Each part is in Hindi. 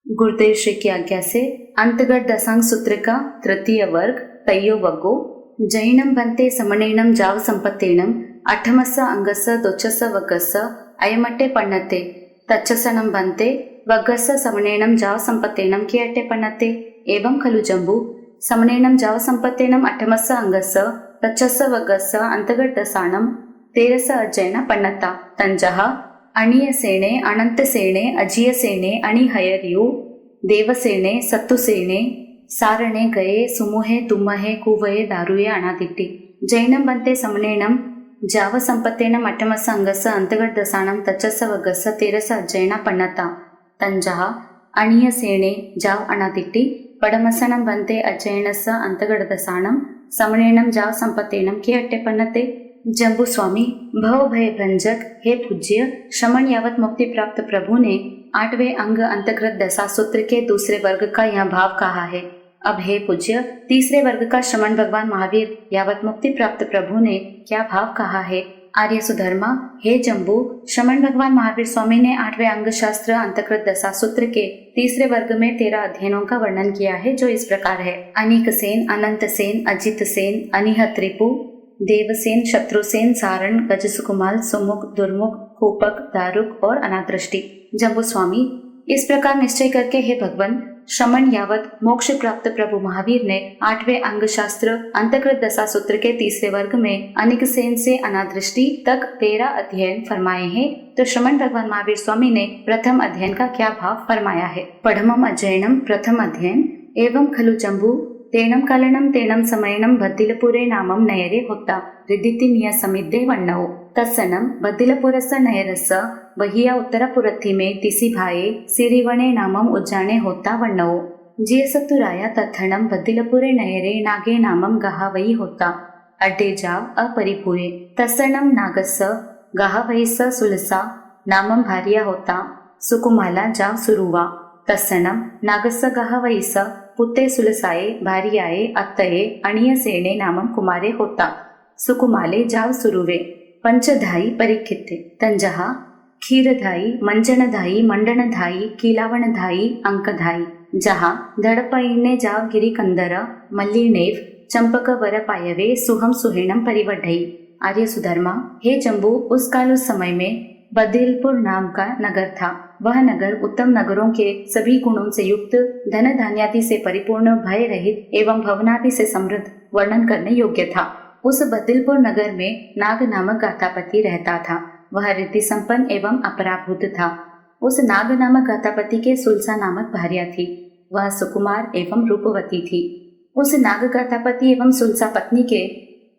गुरुदेव श्री की आज्ञा से अंतर्गत दशांग सूत्र का तृतीय वर्ग तयो वग्गो जैनम भन्ते समनेनम जाव संपत्तेनम अठमस्स अंगस्स दोच्चस्स वग्गस्स अयमट्टे पन्नते तच्चसनम भन्ते वग्गस्स समनेनम जाव संपत्तेनम के अट्टे पन्नते एवं खलु जंबू समनेनम जाव संपत्तेनम अठमस्स अंगस्स तच्चस्स वग्गस्स अंतर्गत दशानम तेरस अज्जैन पन्नता तंजः अणीय सेने अनंत सेने अजीय सेने अणि हयरियु देवसेने सत्तुसेने सारणे गए सुमुहे तुम्महे कुवये दारुये अनादिट्टि जैनम बंते समनेनम जाव संपत्तेनम अठमस्स अंगस्स अंतर्गत दशानम तच्चस्स वग्गस्स तेरस अज्जैन पन्नता तंजः अणीय सेने जाव अनादिट्टि पडमसनम बंते अज्जैनस्स अंतर्गत दशानम समनेनम जाव संपत्तेनम के अट्टे पन्नते जंबू स्वामी भव भय भंजक हे पूज्य श्रमण यावत मुक्ति प्राप्त प्रभु ने 8वें अंग अंतर्गत दशा सूत्र के दूसरे वर्ग का यह भाव कहा है। अब हे पूज्य तीसरे वर्ग का श्रमण भगवान महावीर यावत मुक्ति प्राप्त प्रभु ने क्या भाव कहा है। आर्य सुधर्मा हे जंबू श्रमण भगवान महावीर स्वामी ने 8वें अंग शास्त्र अंतर्गत दशा सूत्र के तीसरे वर्ग में 13 अध्ययनों का वर्णन किया है, जो इस प्रकार है। अनीक सेन, अनंत सेन, अजित सेन, अनिह त्रिपु, देवसेन, शत्रुसेन, सारण, गजसुकुमाल, सुमुख, दुर्मुख, कूपक, दारुक और अनादृष्टि। जंबू स्वामी इस प्रकार निश्चय करके हे भगवान श्रमण यावत मोक्ष प्राप्त प्रभु महावीर ने 8वें अंग शास्त्र अंतर्गत दशा सूत्र के तीसरे वर्ग में अनिक सेन से अनादृष्टि तक 13 अध्ययन फरमाए हैं। तो श्रमण भगवान महावीर स्वामी ने प्रथम अध्ययन का क्या भाव फरमाया है। पढ़मम अध्ययनम प्रथम अध्ययन एवं खलु जंबू तेनम कालनम तेनम समयनम बद्दिलपुरे नामम नयरे होता रिदिति निय समिद्धे वन्नौ तत्सनम बद्दिलपुरस्स नयरस्स बहिया उत्तरपुरत्थि में तिसि भाये सिरिवणे नामम उज्जाने होता वन्नौ जियसत्तुराया तत्थणम बद्दिलपुरे नयरे नागे नामम गहावई होता अड्डे जाव अपरिपूये तत्सनम नागस्स गहावईस्स सुलसा नामम भार्या होता सुकुमाला जाव सुरुवा तत्सनम नागस्स गहावईस्स पुत्ते सुलसाये भार्याये अत्तये अणीय सेने नामम कुमारे होता सुकुमाले जाव सुरुवे पंचधाई परिखित्ते तंजः क्षीरधाई मंजनधाई मंडनधाई कीलावणधाई अंकधाई जहाँ धड़पईने जाव गिरिकंदर मल्लिनेव चंपक वर पायवे सुहम सुहेणम परिवढ़ई। आर्य सुधर्मा हे जंबू उस काल उस समय में बदिलपुर नाम का नगर था। वह नगर उत्तम नगरों के सभी गुणों से युक्त, धन धान्यादि से परिपूर्ण, भय रहित एवं भवनादि से समृद्ध वर्णन करने योग्य था। उस बदिलपुर नगर में नाग नामक गाथापति रहता था। वह रिद्धि संपन्न एवं अपराभूत था। उस नाग नामक गाथापति के सुलसा नामक भार्या थी। वह सुकुमार एवं रूपवती थी। उस नाग गाथापति एवं सुलसा पत्नी के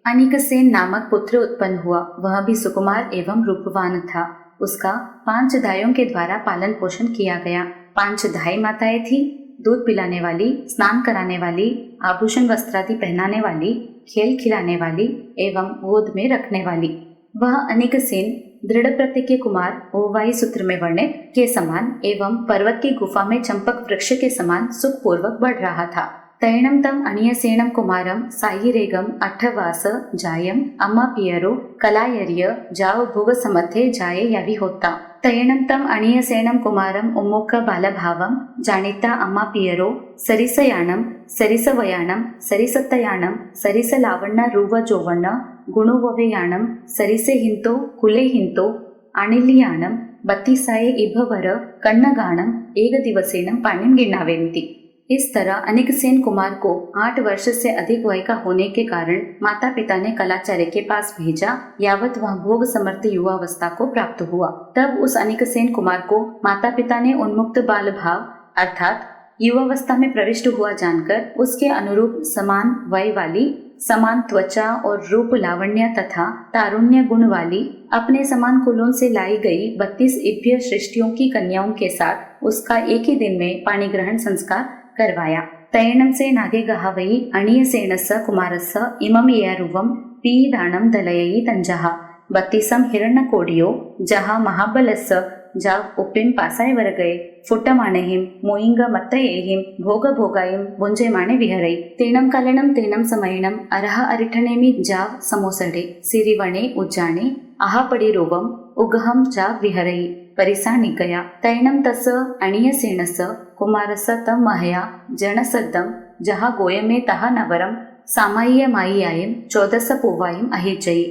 अनिकसेन नामक पुत्र उत्पन्न हुआ। वह भी सुकुमार एवं रूपवान था। उसका 5 दाइयों के द्वारा पालन पोषण किया गया। 5 दाई माताएं थी, दूध पिलाने वाली, स्नान कराने वाली, आभूषण वस्त्रादि पहनाने वाली, खेल खिलाने वाली एवं गोद में रखने वाली। वह अनिकसेन दृढ़ प्रत्यय के कुमार ओवाई सूत्र में वर्णित के समान एवं पर्वत की गुफा में चंपक वृक्ष के समान सुखपूर्वक बढ़ रहा था। तैणम तम अणीयसेनम कुमारम साहिरेगम अठवास जायम अम्मा पियरो कलायर्य जाव भोग समथे जाये यावी होता तैणम तम अणीयसेनम कुमारम उम्मुख बालभावम जानिता अम्मा पियरो सरिसयानम सरिसवयानम सरिसत्तयानम सरिसलावण्य रूव जोवण्य गुणुववेयानम सरिसे हिंतो कुले हिंतो अणिलियानम बत्तीसाये इभवर कन्नगानम एक दिवसेनम पाणिम गिनावेन्ति। इस तरह अनिकसेन कुमार को 8 वर्ष से अधिक वय का होने के कारण माता पिता ने कलाचार्य के पास भेजा, यावत वह भोग समर्थ युवावस्था को प्राप्त हुआ। तब उस अनिकसेन कुमार को माता पिता ने उन्मुक्त बाल भाव अर्थात युवावस्था में प्रविष्ट हुआ जानकर उसके अनुरूप समान वय वाली, समान त्वचा और रूप लावण्य तथा तारुण्य गुण वाली अपने समान कुलों से लाई गई 32 इभ्य सृष्टियों की कन्याओं के साथ उसका एक ही दिन में पाणी ग्रहण संस्कार करवाया। तैणम से नागे गहावई अणीयसेनस्स कुमारस्स इमम येरुवम पीदानम दलयई तंजः 32 हिरण्यकोडियो जहाँ महाबलस्स जाव उपिम पासाय वर गए फुट्टमाणेहिम मोइंग मत्तयेहिम भोग भोगायिम भुंजेमाणे विहरई तेनम कालनम तेनम समयनम अरह अरिठनेमि जाव समोसडे सिरिवणे उज्जाने आहापड़ी रोवम उगहम जाव विहरई परिसा निगया तैणम तस अणीयसेनस कुमारस तम महया जनसद्दम जहा गोयमे तहा नवरम सामाय्य मायियायम चौदस पूवायम अहिजयी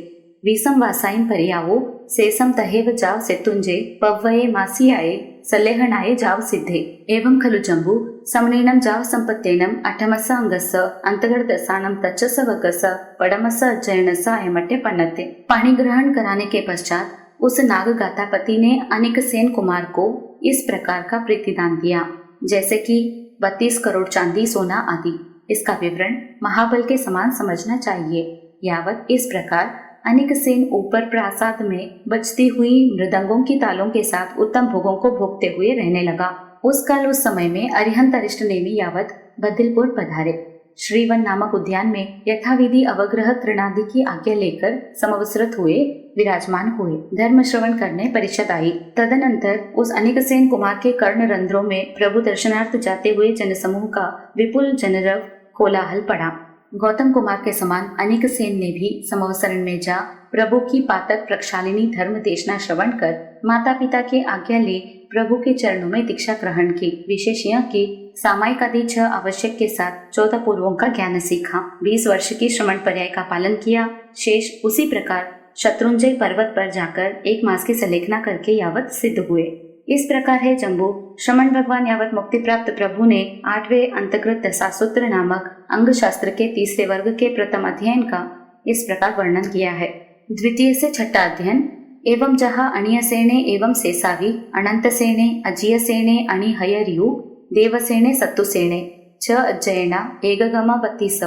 वीसम वासायम परियावो सेसम तहेव जाव सेतुंजे पव्वये मासियाये सलेहनाये जाव सिद्धे एवं खलु जम्बू समनेनम जाव संपत्तेनम अठमस अंगस अंतगढ़ दसानम तचस वकस पड़मस अज्जयनस अयमटे पन्नते। पाणी ग्रहण कराने के पश्चात उस नागगातापति ने अनिकसेन कुमार को इस प्रकार का प्रीतिदान दिया, जैसे कि 32 करोड़ चांदी, सोना आदि। इसका विवरण महाबल के समान समझना चाहिए। यावत इस प्रकार अनिकसेन ऊपर प्रासाद में बजती हुई मृदंगों की तालों के साथ उत्तम भोगों को भोगते हुए रहने लगा। उस काल उस समय में अरिहंत अरिष्ट नेमी यावत बदिलपुर पधारे। श्रीवन नामक उद्यान में यथाविधि अवग्रह तृणादि की आज्ञा लेकर समवस्त्रत हुए विराजमान हुए। धर्म श्रवण करने परिषद आई। तदनंतर उस अनिकसेन कुमार के कर्ण रंध्रों में प्रभु दर्शनार्थ जाते हुए जनसमूह का विपुल जनरव कोलाहल पड़ा। गौतम कुमार के समान अनिकसेन ने भी समवसरण में जा प्रभु की पातक प्रक्षालिनी धर्म देशना श्रवण कर माता पिता के आज्ञा ले प्रभु के चरणों में दीक्षा ग्रहण की। विशेष यह कि सामायिक आदि 6 आवश्यक के साथ 14 पूर्वों का ज्ञान सीखा। 20 वर्ष की श्रमण पर्याय का पालन किया। शेष उसी प्रकार शत्रुंजय पर्वत पर जाकर 1 मास की सलेखना करके यावत सिद्ध हुए। इस प्रकार है जम्बू श्रमण भगवान यावत मुक्ति प्राप्त प्रभु ने 8वें अंतकृत दशासूत्र नामक अंग शास्त्र के 3रे वर्ग के प्रथम अध्ययन का इस प्रकार वर्णन किया है। द्वितीय से 6ठा अध्ययन एवं जहा अणियसेने एवं सेसावी अनंतसेने अजियसेने अणिहयरियु देवसेने सत्तुसेने 6 अज्जयना एगगम 32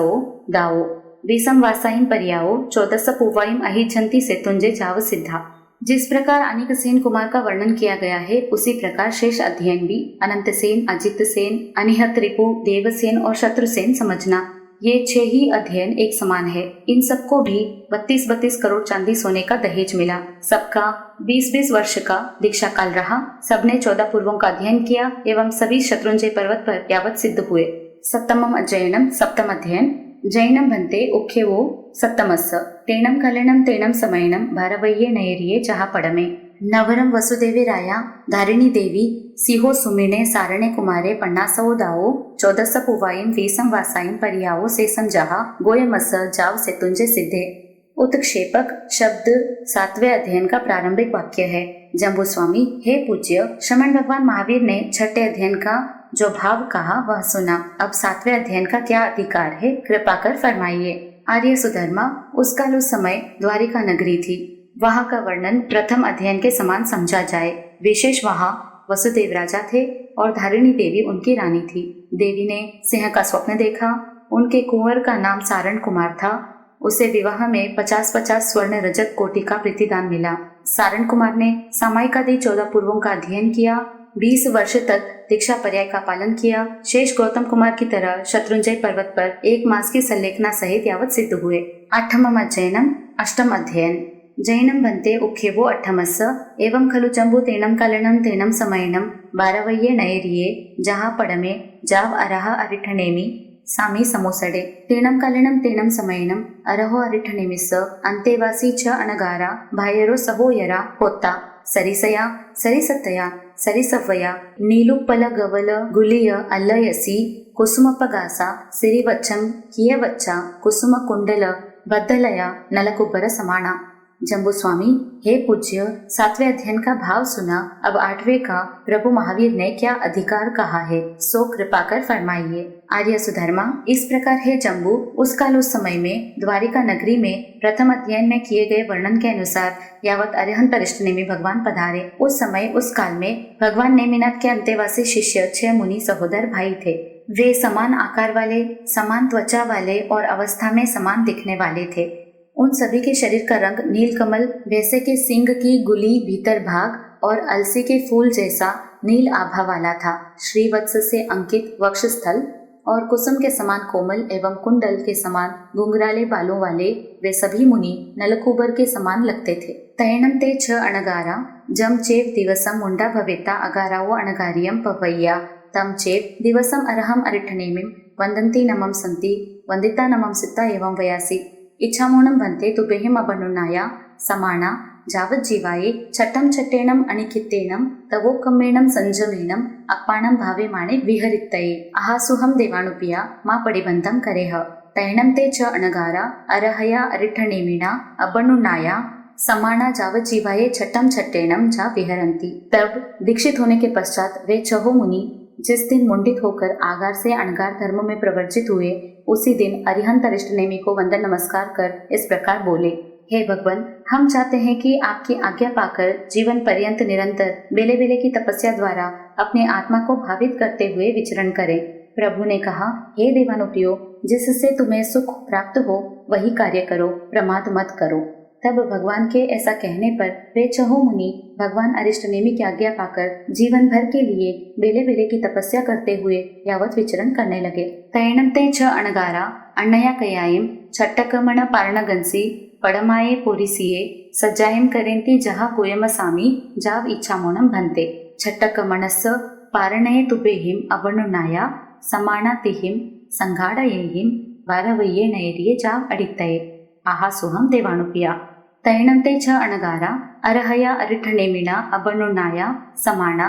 दावो विसम वासाइम परियाओ 14 पूवाइम अहिजंती सेतुंजे जाव सिद्धा। जिस प्रकार अनिकसेन कुमार का वर्णन किया गया है उसी प्रकार शेष अध्ययन भी अनंतसेन, अजितसेन, अनिहत्रिपु, देवसेन और शत्रुसेन समझना। ये 6 ही अध्ययन एक समान है। इन सबको भी 32 करोड़ चांदी सोने का दहेज मिला। सबका 20 वर्ष का दीक्षा काल रहा। सबने 14 पूर्वों का अध्ययन किया एवं सभी शत्रुंजय पर्वत पर यावत सिद्ध हुए। सप्तमम अध्ययनम सप्तम अध्ययन जैनम भन्ते उख्यवो सप्तमस्स तेनम कलनम तेनम समयनम भारवय्ये नयरिये जहा पड़मे नवरम वसुदेवे राया धारिणी देवी सिहो सुमिने सारणे कुमारे 50 दाओ 14 पूवायम वीसम वासायम परियाओ सेसम जहा गोयमस जाव सेतुंजे सिद्धे। उत्क्षेपक शब्द 7वें अध्ययन का प्रारंभिक वाक्य है। जम्बू स्वामी, हे पूज्य, श्रमण भगवान महावीर ने 6ठे अध्ययन का जो भाव कहा वह सुना। अब 7वें अध्ययन का क्या अधिकार है, कृपा कर फरमाइए। आर्य सुधर्मा, उस काल उस समय द्वारिका नगरी थी। वहाँ का वर्णन प्रथम अध्ययन के समान समझा जाए। विशेष वहाँ वसुदेव राजा थे और धारिणी देवी उनकी रानी थी। देवी ने सिंह का स्वप्न देखा। उनके कुंवर का नाम सारण कुमार था। उसे विवाह में 50-50 स्वर्ण रजत कोटि का प्रतिदान मिला। सारण कुमार ने सामायिक आदि 14 पूर्वों का अध्ययन किया। 20 वर्ष तक दीक्षा पर्याय का पालन किया। शेष गौतम कुमार की तरह शत्रुंजय पर्वत पर 1 मास की सल्लेखना सहित यावत सिद्ध हुए। 8मम अध्ययनम अष्टम अध्ययन जैनम भन्ते उख्यवो 8मस्स एवं खलु जम्बू तेनम कलनम तेनम समयनम भारवय्ये नयरिये जहा पड़मे जाव अरह अरिठनेमि सामी समोसडे तेनम कलनम तेनम समयनम अरहो अरिठनेमिस्स अंतेवासी च अनगारा भायरो सहोयरा होता सरिसया सरिसतया सरिसव्वया नीलुप्पल गवल गुलिय अल्लयसी कुसुमपगासा सिरिवच्चम कियवच्चा कुसुम कुंडल बद्दलया नलकुब्बर समाना। जम्बू स्वामी, हे पूज्य, 7वें अध्ययन का भाव सुना। अब 8वें का प्रभु महावीर ने क्या अधिकार कहा है सो कृपा कर फरमाइए। आर्य सुधर्मा, इस प्रकार है जम्बू, उस काल उस समय में द्वारिका नगरी में प्रथम अध्ययन में किए गए वर्णन के अनुसार यावत अरिहंत अरिष्ट नेमि भगवान पधारे। उस समय उस काल में भगवान नेमिनाथ के अंतेवासी शिष्य 6 मुनि सहोदर भाई थे। वे समान आकार वाले, समान त्वचा वाले और अवस्था में समान दिखने वाले थे। उन सभी के शरीर का रंग नीलकमल, वैसे के सिंग की गुली भीतर भाग और अलसी के फूल जैसा नील आभा वाला था। श्रीवत्स से अंकित वक्षस्थल और कुसुम के समान कोमल एवं कुंडल के समान घुंघराले बालों वाले वे सभी मुनि नलकुबर के समान लगते थे। तैणम ते 6 अणगारा जम चेव दिवसम मुंडा भवेता अगाराओ अणगारियम पवैया तम चेव दिवसम अरहम अरिठनेमिम वंदंती नमम संति वंदिता नमम सिता एवं वयासी इच्छामोणम भन्ते तुभेहिम अबनुनाया समाना जावत् जीवाये छठं छठेणम् अनिकित्तेनं तवोकम्मेणं संजमेनं अपाणं भावेमाणे विहरित्तये अहासुहं देवानुपिया मा पडिबंधं करेह तैणं ते च अनगारा अरहया अरिठनेमिना अबनुनाया समाना जावत् जीवाये छठम छठेणम जा विहरंती। तब दीक्षित होने के पश्चात वे चहो मुनि जिस दिन मुंडित होकर आगार से अणगार धर्म में प्रवर्जित हुए, उसी दिन अरिहंत अरिष्टनेमि को वंदन नमस्कार कर इस प्रकार बोले, हे भगवान, हम चाहते हैं कि आपकी आज्ञा पाकर जीवन पर्यंत निरंतर बेले बेले की तपस्या द्वारा अपने आत्मा को भावित करते हुए विचरण करें। प्रभु ने कहा, हे देवानुप्रियो, जिससे तुम्हें सुख प्राप्त हो वही कार्य करो, प्रमाद मत करो। तब भगवान के ऐसा कहने पर वे चहो मुनि भगवान अरिष्टनेमि की आज्ञा पाकर जीवन भर के लिए बेले बेले की तपस्या करते हुए यावत विचरण करने लगे। तैणंते च अणगारा अण्णया कयायम छट्टकमण पारणगंसी पड़माये पोरिसिये सज्जायम करेंती जहा गोयमसामी जाव इच्छामोणम भन्ते छट्टकमणस्य पारणये तुबेहिम अवर्णुनाया समानातिहिम संघाड़येहिम वारवये नयरिये जाव अडितये आहासुहम देवानुपिया तैणंते च अणगारा अरहया अरिठनेमिना अबनुनाया समाना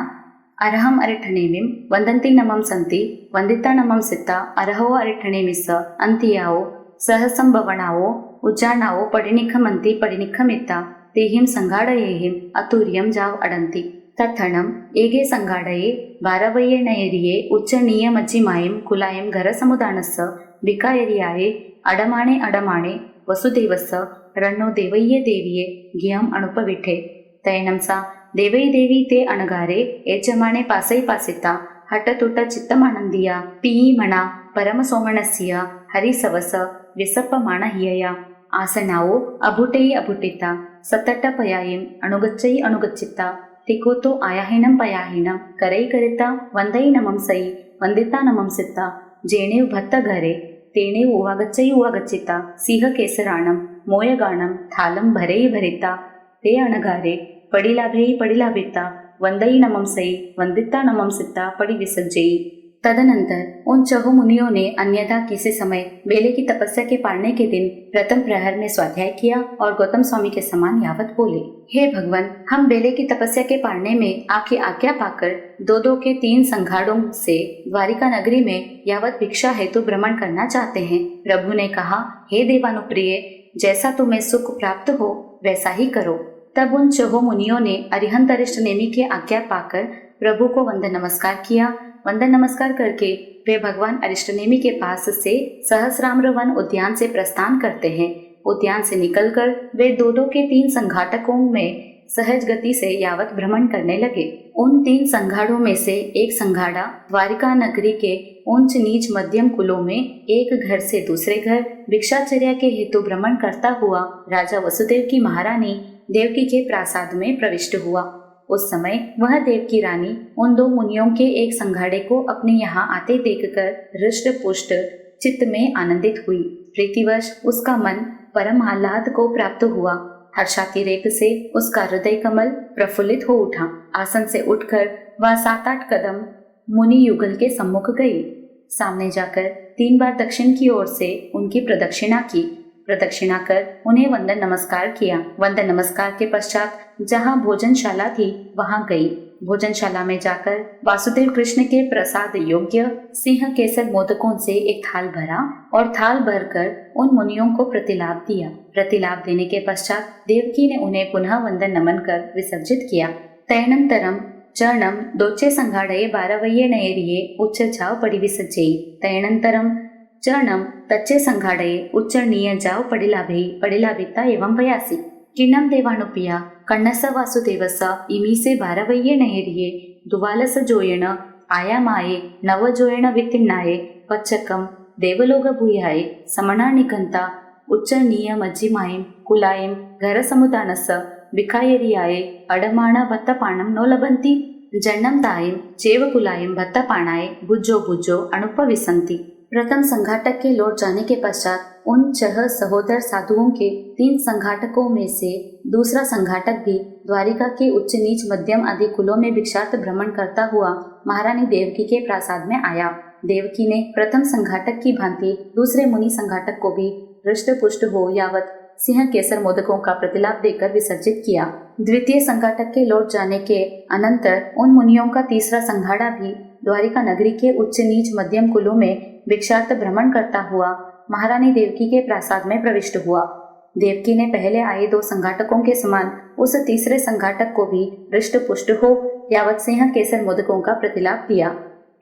अरहम अरिठनेमिं वंदन्ति नमं सन्ति वंदिता नमं सिता अरहो अरिठनेमिस्स अंतियाओ सहसंभवनाओ उज्जानाओ पडिनिखमंति पडिनिखमिता तेहिं संघाड़येहिं अतुर्यं जाव अडन्ति तत्थणम् एगे संघाड़ये वारवये नयरिये उच्चनीय मज्जिमायं कुलायं घरसमुदानस्य बिकायरियाये अडमाणे अडमाणे वसुदेवस्स रणो देवय्ये देविये गियम अणुपविठे तैणं सा देवै देवी ते अणगारे यजमाने पासै पासिता हटतुट चित्तमानंदिया पीयीमणा परमसोमणस्य हरिसवस व्यसप्पमाण हियया आसनाओ अभुटै अभुटिता सतटपयायिं अणुगच्चै अणुगच्चिता तिकोतो आयाहिनं पयाहिनं करೈ करिता वंदै नमं सई वंदिता नमं सिता जेणेव भत्त घरे तेने उवागच्चै उवागच्चिता सिंह केसराणं मोयगाणं थालं भरै भरिता ते अणगारे पडिलाभेयी पडिलाभिता वंदै नमं सई वंदिता नमं सिता पड़ी विसज्जयी। तदनंतर उन चहु मुनियों ने अन्यथा किसी समय बेले की तपस्या के पारने के दिन प्रथम प्रहर में स्वाध्याय किया और गौतम स्वामी के समान यावत बोले, हे भगवान, हम बेले की तपस्या के पारने में आपकी आज्ञा पाकर दो दो के 3 संघाड़ों से द्वारिका नगरी में यावत भिक्षा हेतु भ्रमण करना चाहते हैं। प्रभु ने कहा, हे देवानुप्रिय, जैसा तुम्हें सुख प्राप्त हो वैसा ही करो। तब उन चहो मुनियों ने अरिहंत अरिष्टनेमि की आज्ञा पाकर प्रभु को वंदन नमस्कार किया। वंदन नमस्कार करके वे भगवान अरिष्टनेमि के पास से सहस्राम्र वन उद्यान से प्रस्थान करते हैं। उद्यान से निकलकर वे दो दो के 3 संघाटकों में सहज गति से यावत भ्रमण करने लगे। उन 3 संघाड़ों में से एक संघाड़ा द्वारिका नगरी के ऊंच नीच मध्यम कुलों में एक घर से दूसरे घर भिक्षाचर्या के हेतु भ्रमण करता हुआ राजा वसुदेव की महारानी देवकी के प्रासाद में प्रविष्ट हुआ। उस समय वह देव की रानी उन 2 मुनियों के एक संघाड़े को अपने यहाँ आते देखकर हृष्ट पुष्ट चित्त में आनंदित हुई। प्रीतिवश उसका मन परम आह्लाद को प्राप्त हुआ। हर्षातिरेक से उसका हृदय कमल प्रफुल्लित हो उठा। आसन से उठकर वह 7-8 कदम मुनि युगल के सम्मुख गई। सामने जाकर 3 बार दक्षिण की ओर से उनकी प्रदक्षिणा की। प्रदक्षिणा कर उन्हें वंदन नमस्कार किया। वंदन नमस्कार के पश्चात जहाँ भोजनशाला थी वहां गई। भोजनशाला में जाकर वासुदेव कृष्ण के प्रसाद योग्य सिंह केसर मोदकों से एक थाल भरा और थाल भरकर उन मुनियों को प्रतिलाभ दिया। प्रतिलाभ देने के पश्चात देवकी ने उन्हें पुनः वंदन नमन कर विसर्जित किया। तैणं तरम चरणम दोचे संघाड़ये बारवये नयरिये उच्च जाव पड़ी विसज्जयी तैणं तरम चरणम तच्चे संघाड़ये उच्चरणीय जाव पडिलाभेयी पडिलाभिता एवं पयासी किन्नम देवानुपिया कण्णस वासुदेवस इमीसे बारवये नयरिये दुवालस जोयण आयामाये नवजोयण वितिन्नाये पच्चकम देवलोक भूयाये समना निघंता उच्चरणीय मज्जिमायं कुलायं घरसमुदानस बिकायरियाये अडमाण भत्तपाणं नो लभन्ति जन्नम तायं चेव कुलायं भत्तपाणाये भुज्जो भुज्जो अणुपविसन्ति। प्रथम संघाटक के लौट जाने के पश्चात उन 6 सहोदर साधुओं के 3 संघाटकों में से दूसरा संघाटक भी द्वारिका के उच्च नीच मध्यम आदि कुलों में भिक्षार्थ भ्रमण करता हुआ महारानी देवकी के प्रासाद में आया। देवकी ने प्रथम संघाटक की भांति दूसरे मुनि संघाटक को भी हृष्ट पुष्ट हो यावत सिंह केसर मोदकों का प्रतिलाभ देकर विसर्जित किया। द्वितीय संघाटक के लौट जाने के अनंतर उन मुनियों का तीसरा संघाड़ा भी द्वारिका नगरी के उच्च नीच मध्यम कुलों में भिक्षार्थ भ्रमण करता हुआ महारानी देवकी के प्रासाद में प्रविष्ट हुआ। देवकी ने पहले आए 2 संघाटकों के समान उस तीसरे संघाटक को भी हृष्ट पुष्ट हो यावत सिंह केसर मोदकों का प्रतिलाभ दिया।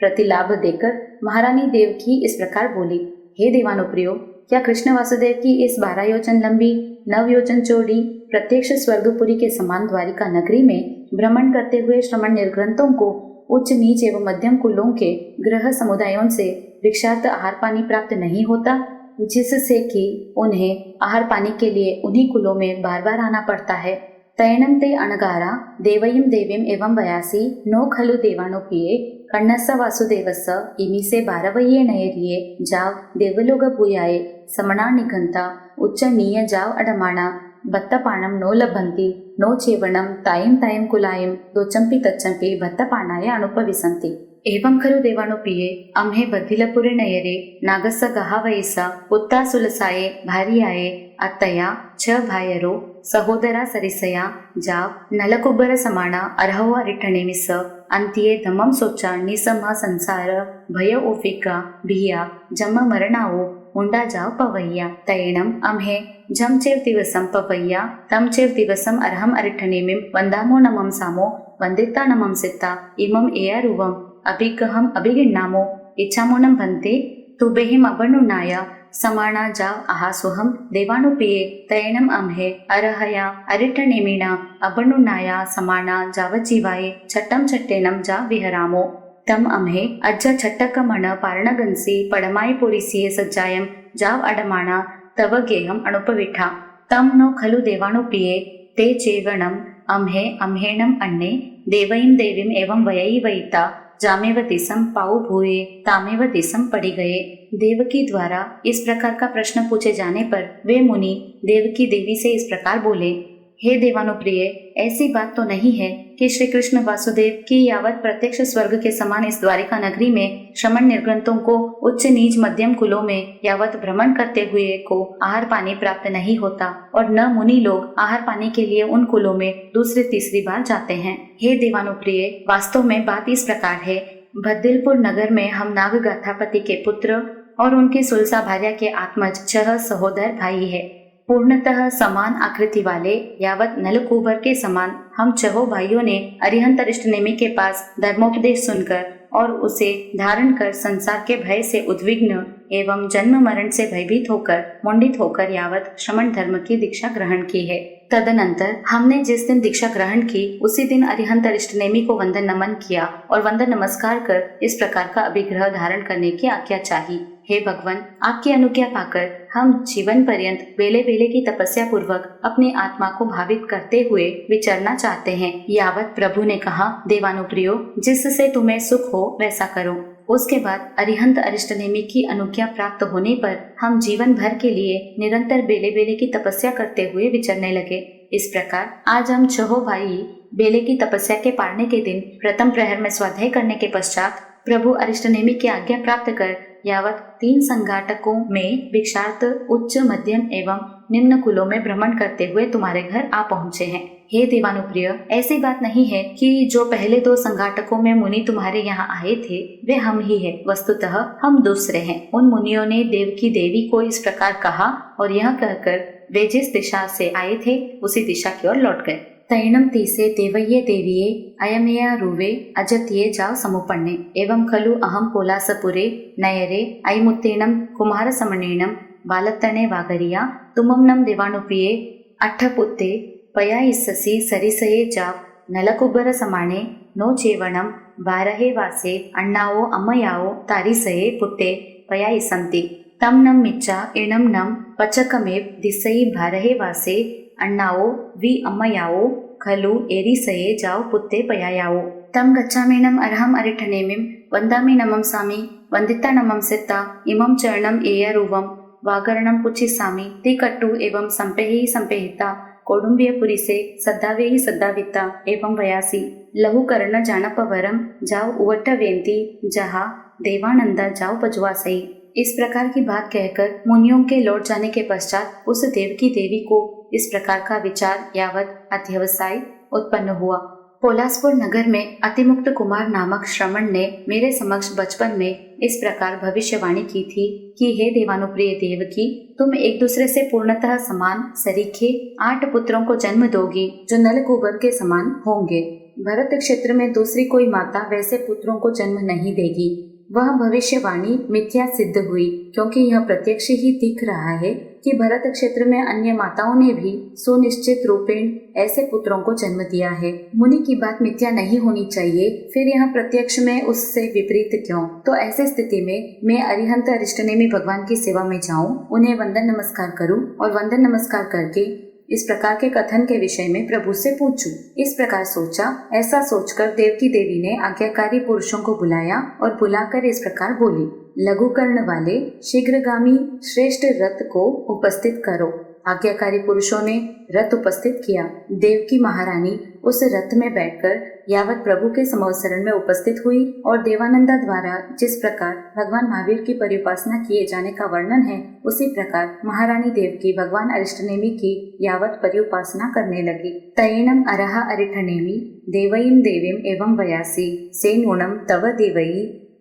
प्रतिलाभ देकर महारानी देवकी इस प्रकार बोली, हे देवानुप्रियो, क्या कृष्ण वासुदेव की इस 12 योजन लंबी 9 योजन चौड़ी प्रत्यक्ष स्वर्गपुरी के समान द्वारिका नगरी में भ्रमण करते हुए श्रमण निर्ग्रंथों को उच्च नीच एवं मध्यम कुलों के ग्रह समुदायों से भिक्षार्थ आहार पानी प्राप्त नहीं होता, जिससे कि उन्हें आहार पानी के लिए उन्हीं कुलों में बार बार आना पड़ता है। तैणम ते अनगारा देवयीम देवीम एवं वयासी नो खलु देवानुप्रिये कन्नस्स वासुदेवस्स इमीसे 12 नयरिये जाव देवलोग भूयाये समणा निघंता उच्च नीय जाव अडमाणा भत्तपाणम नो लभंती नो चेवणम तायम तायम कुलायम दोचंपी तच्चंपी भत्तपाणाय अनुपविसंति। एवं खलु देवानुप्रिये अम्हे बद्दिलपुरे नयरे नागस्स गहावयिस पुत्ता सुलसाये भार्याये अत्तया 6 भायरो सहोदरा सरिसया जाव नलकुब्बर समाना अर्हव अरिठणेमिस अंतिये धमम सोचा निसम संसार भय ओफिका भिया जम मरणाओ उंडा जाव पवैया तैणम अम्हे जम चेव दिवसम पवैया तम चेव दिवसम अर्हम अरिठणेमिम वंदामो नमम सामो वंदिता नमम सिता इमम एयारुवम अभिगहम अभिगिन्नामो इच्छामोनम भन्ते तुबेहिम अबनुनाय समाना जाव अहासुहम देवानुप्रिये तैणम अम्हे अरहया अरिठणेमिना अबनुनाया समाना जावजीवाये छट्टम छट्टेनम जाव विहरामो तम अम्हे अज्ज छट्टकमण पारणगंसी पडमाय पुरिसिये सज्जायम जाव अडमाणा तव गेहम अणुपविठा तम नो खलु देवानुप्रिये ते चेवणम अम्हे अम्हेणम अन्ने देवयीम देवीम एवं वयई वयिता जामेव दिसम पाऊ भूये तामेव दिसम पड़ी गए। देवकी द्वारा इस प्रकार का प्रश्न पूछे जाने पर वे मुनि देवकी देवी से इस प्रकार बोले, हे देवानुप्रिय, ऐसी बात तो नहीं है कि श्री कृष्ण वासुदेव की यावत प्रत्यक्ष स्वर्ग के समान इस द्वारिका नगरी में श्रमण निर्ग्रंथों को उच्च नीच मध्यम कुलों में यावत भ्रमण करते हुए को आहार पानी प्राप्त नहीं होता और न मुनि लोग आहार पानी के लिए उन कुलों में दूसरी तीसरी बार जाते हैं। हे देवानुप्रिय, वास्तव में बात इस प्रकार है, बद्दिलपुर नगर में हम नागगाथापति के पुत्र और उनकी सुलसा भार्या के आत्मज 6 सहोदर भाई है। पूर्णतः समान आकृति वाले यावत नलकूबर के समान हम 6 भाइयों ने अरिहंत अरिष्टनेमि के पास धर्मोपदेश सुनकर और उसे धारण कर संसार के भय से उद्विग्न एवं जन्म मरण से भयभीत होकर मुंडित होकर यावत श्रमण धर्म की दीक्षा ग्रहण की है। तदनंतर हमने जिस दिन दीक्षा ग्रहण की उसी दिन अरिहंत अरिष्टनेमि को वंदन नमन किया और वंदन नमस्कार कर इस प्रकार का अभिग्रह धारण करने की आज्ञा चाही। हे भगवान, आपकी अनुज्ञा पाकर हम जीवन पर्यंत बेले बेले की तपस्या पूर्वक अपनी आत्मा को भावित करते हुए विचरना चाहते हैं। यावत प्रभु ने कहा, देवानुप्रियो, जिससे तुम्हें सुख हो वैसा करो। उसके बाद अरिहंत अरिष्टनेमि की अनुज्ञा प्राप्त होने पर हम जीवन भर के लिए निरंतर बेले बेले की तपस्या करते हुए विचरने लगे। इस प्रकार आज हम 6 भाई बेले की तपस्या के पारने के दिन प्रथम प्रहर में स्वाध्याय करने के पश्चात प्रभु अरिष्टनेमि की आज्ञा प्राप्त कर यावत 3 संघाटकों में भिक्षार्थ उच्च मध्यम एवं निम्न कुलों में भ्रमण करते हुए तुम्हारे घर आ पहुँचे हैं। हे देवानुप्रिय, ऐसी बात नहीं है कि जो पहले 2 संघाटकों में मुनि तुम्हारे यहाँ आए थे वे हम ही है, वस्तुतः हम दूसरे हैं। उन मुनियों ने देवकी देवी को इस प्रकार कहा और यह कहकर वे जिस दिशा से आए थे उसी दिशा की ओर लौट गए। तैणम तीसे देवय्ये देवीये अयमेया रूवे अजत्ये जाव समुपन्ने एवं खलु अहम कोलासपुरे नयरे अयमुत्तेनम कुमार समनेनम बालतने वागरिया तुमम देवानुप्रिये अट्ठपुत्ते पया इस्ससी सरिसये जाव नलकुब्बर समाने नो चेवणम बारहे वासे अण्णाओ अम्मयाओ तारिसये पुत्ते पया इसंति तम नम मिच्चा इणम नम पचकमेव दिसई भारहे वासे अण्णाओ वि अम्मयाओ खलु एरिसये जाव पुत्ते पयायाओ तम गच्छामीनम अर्हम अरिठनेमिम वंदामि नमम सामी वंदिता नमम सिता इमम चरणम एयरुवम वागरणम पुच्छिसामि ते कट्टु एवं संपेहि संपेहिता कौडुंबियपुरी से सद्दावेहि सद्दाविता एवं वयासी लहु कर्ण जानपवरम जाव उवट्ट वेंती जहा देवानंदा जाव पजवासई इस प्रकार की बात कहकर मुनियों के लौट जाने के पश्चात उस देवकी देवी को इस प्रकार का विचार यावत अध्यवसाय उत्पन्न हुआ। पोलासपुर नगर में अतिमुक्त कुमार नामक श्रमण ने मेरे समक्ष बचपन में इस प्रकार भविष्यवाणी की थी कि हे देवानुप्रिय देवकी, तुम एक दूसरे से पूर्णतः समान सरीखे 8 पुत्रों को जन्म दोगी जो नल कुबर के समान होंगे। भरत क्षेत्र में दूसरी कोई माता वैसे पुत्रों को जन्म नहीं देगी। वह भविष्यवाणी मिथ्या सिद्ध हुई, क्योंकि यह प्रत्यक्ष ही दिख रहा है कि भरत क्षेत्र में अन्य माताओं ने भी सुनिश्चित रूपेण ऐसे पुत्रों को जन्म दिया है। मुनि की बात मिथ्या नहीं होनी चाहिए, फिर यह प्रत्यक्ष में उससे विपरीत क्यों? तो ऐसी स्थिति में मैं अरिहंत अरिष्टनेमी भगवान की सेवा में जाऊं, उन्हें वंदन नमस्कार करूं और वंदन नमस्कार करके इस प्रकार के कथन के विषय में प्रभु से पूछूं। इस प्रकार सोचा। ऐसा सोचकर देवकी देवी ने आज्ञाकारी पुरुषों को बुलाया और बुलाकर इस प्रकार बोली, लघु कर्ण वाले शीघ्रगामी श्रेष्ठ रथ को उपस्थित करो। आज्ञाकारी पुरुषों ने रथ उपस्थित किया। देवकी महारानी उस रथ में बैठकर यावत प्रभु के समवसरण में उपस्थित हुई और देवानंदा द्वारा जिस प्रकार भगवान महावीर की परिउपासना किए जाने का वर्णन है, उसी प्रकार महारानी देवकी भगवान अरिष्टनेमी की यावत परिउपासना करने लगी। तयेनम अरहा अरिठनेमी देवईम देवीम एवं वयासी से नूनम तव देवई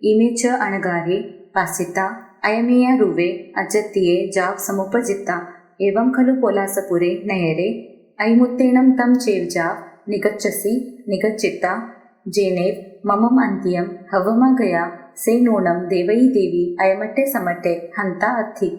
इमे च अणगारे पासिता अयमेया रुवे अजत्ये जाव समुपजिता एवं खलु पोलासपुरे नयरे अयमुत्तेनं तं चेवजाव निगच्छसि निगच्चिता जेनेव ममम अन्त्यं हवमा गया से नूनम देवई देवी अयमट्टे समट्टे हंता अर्थि।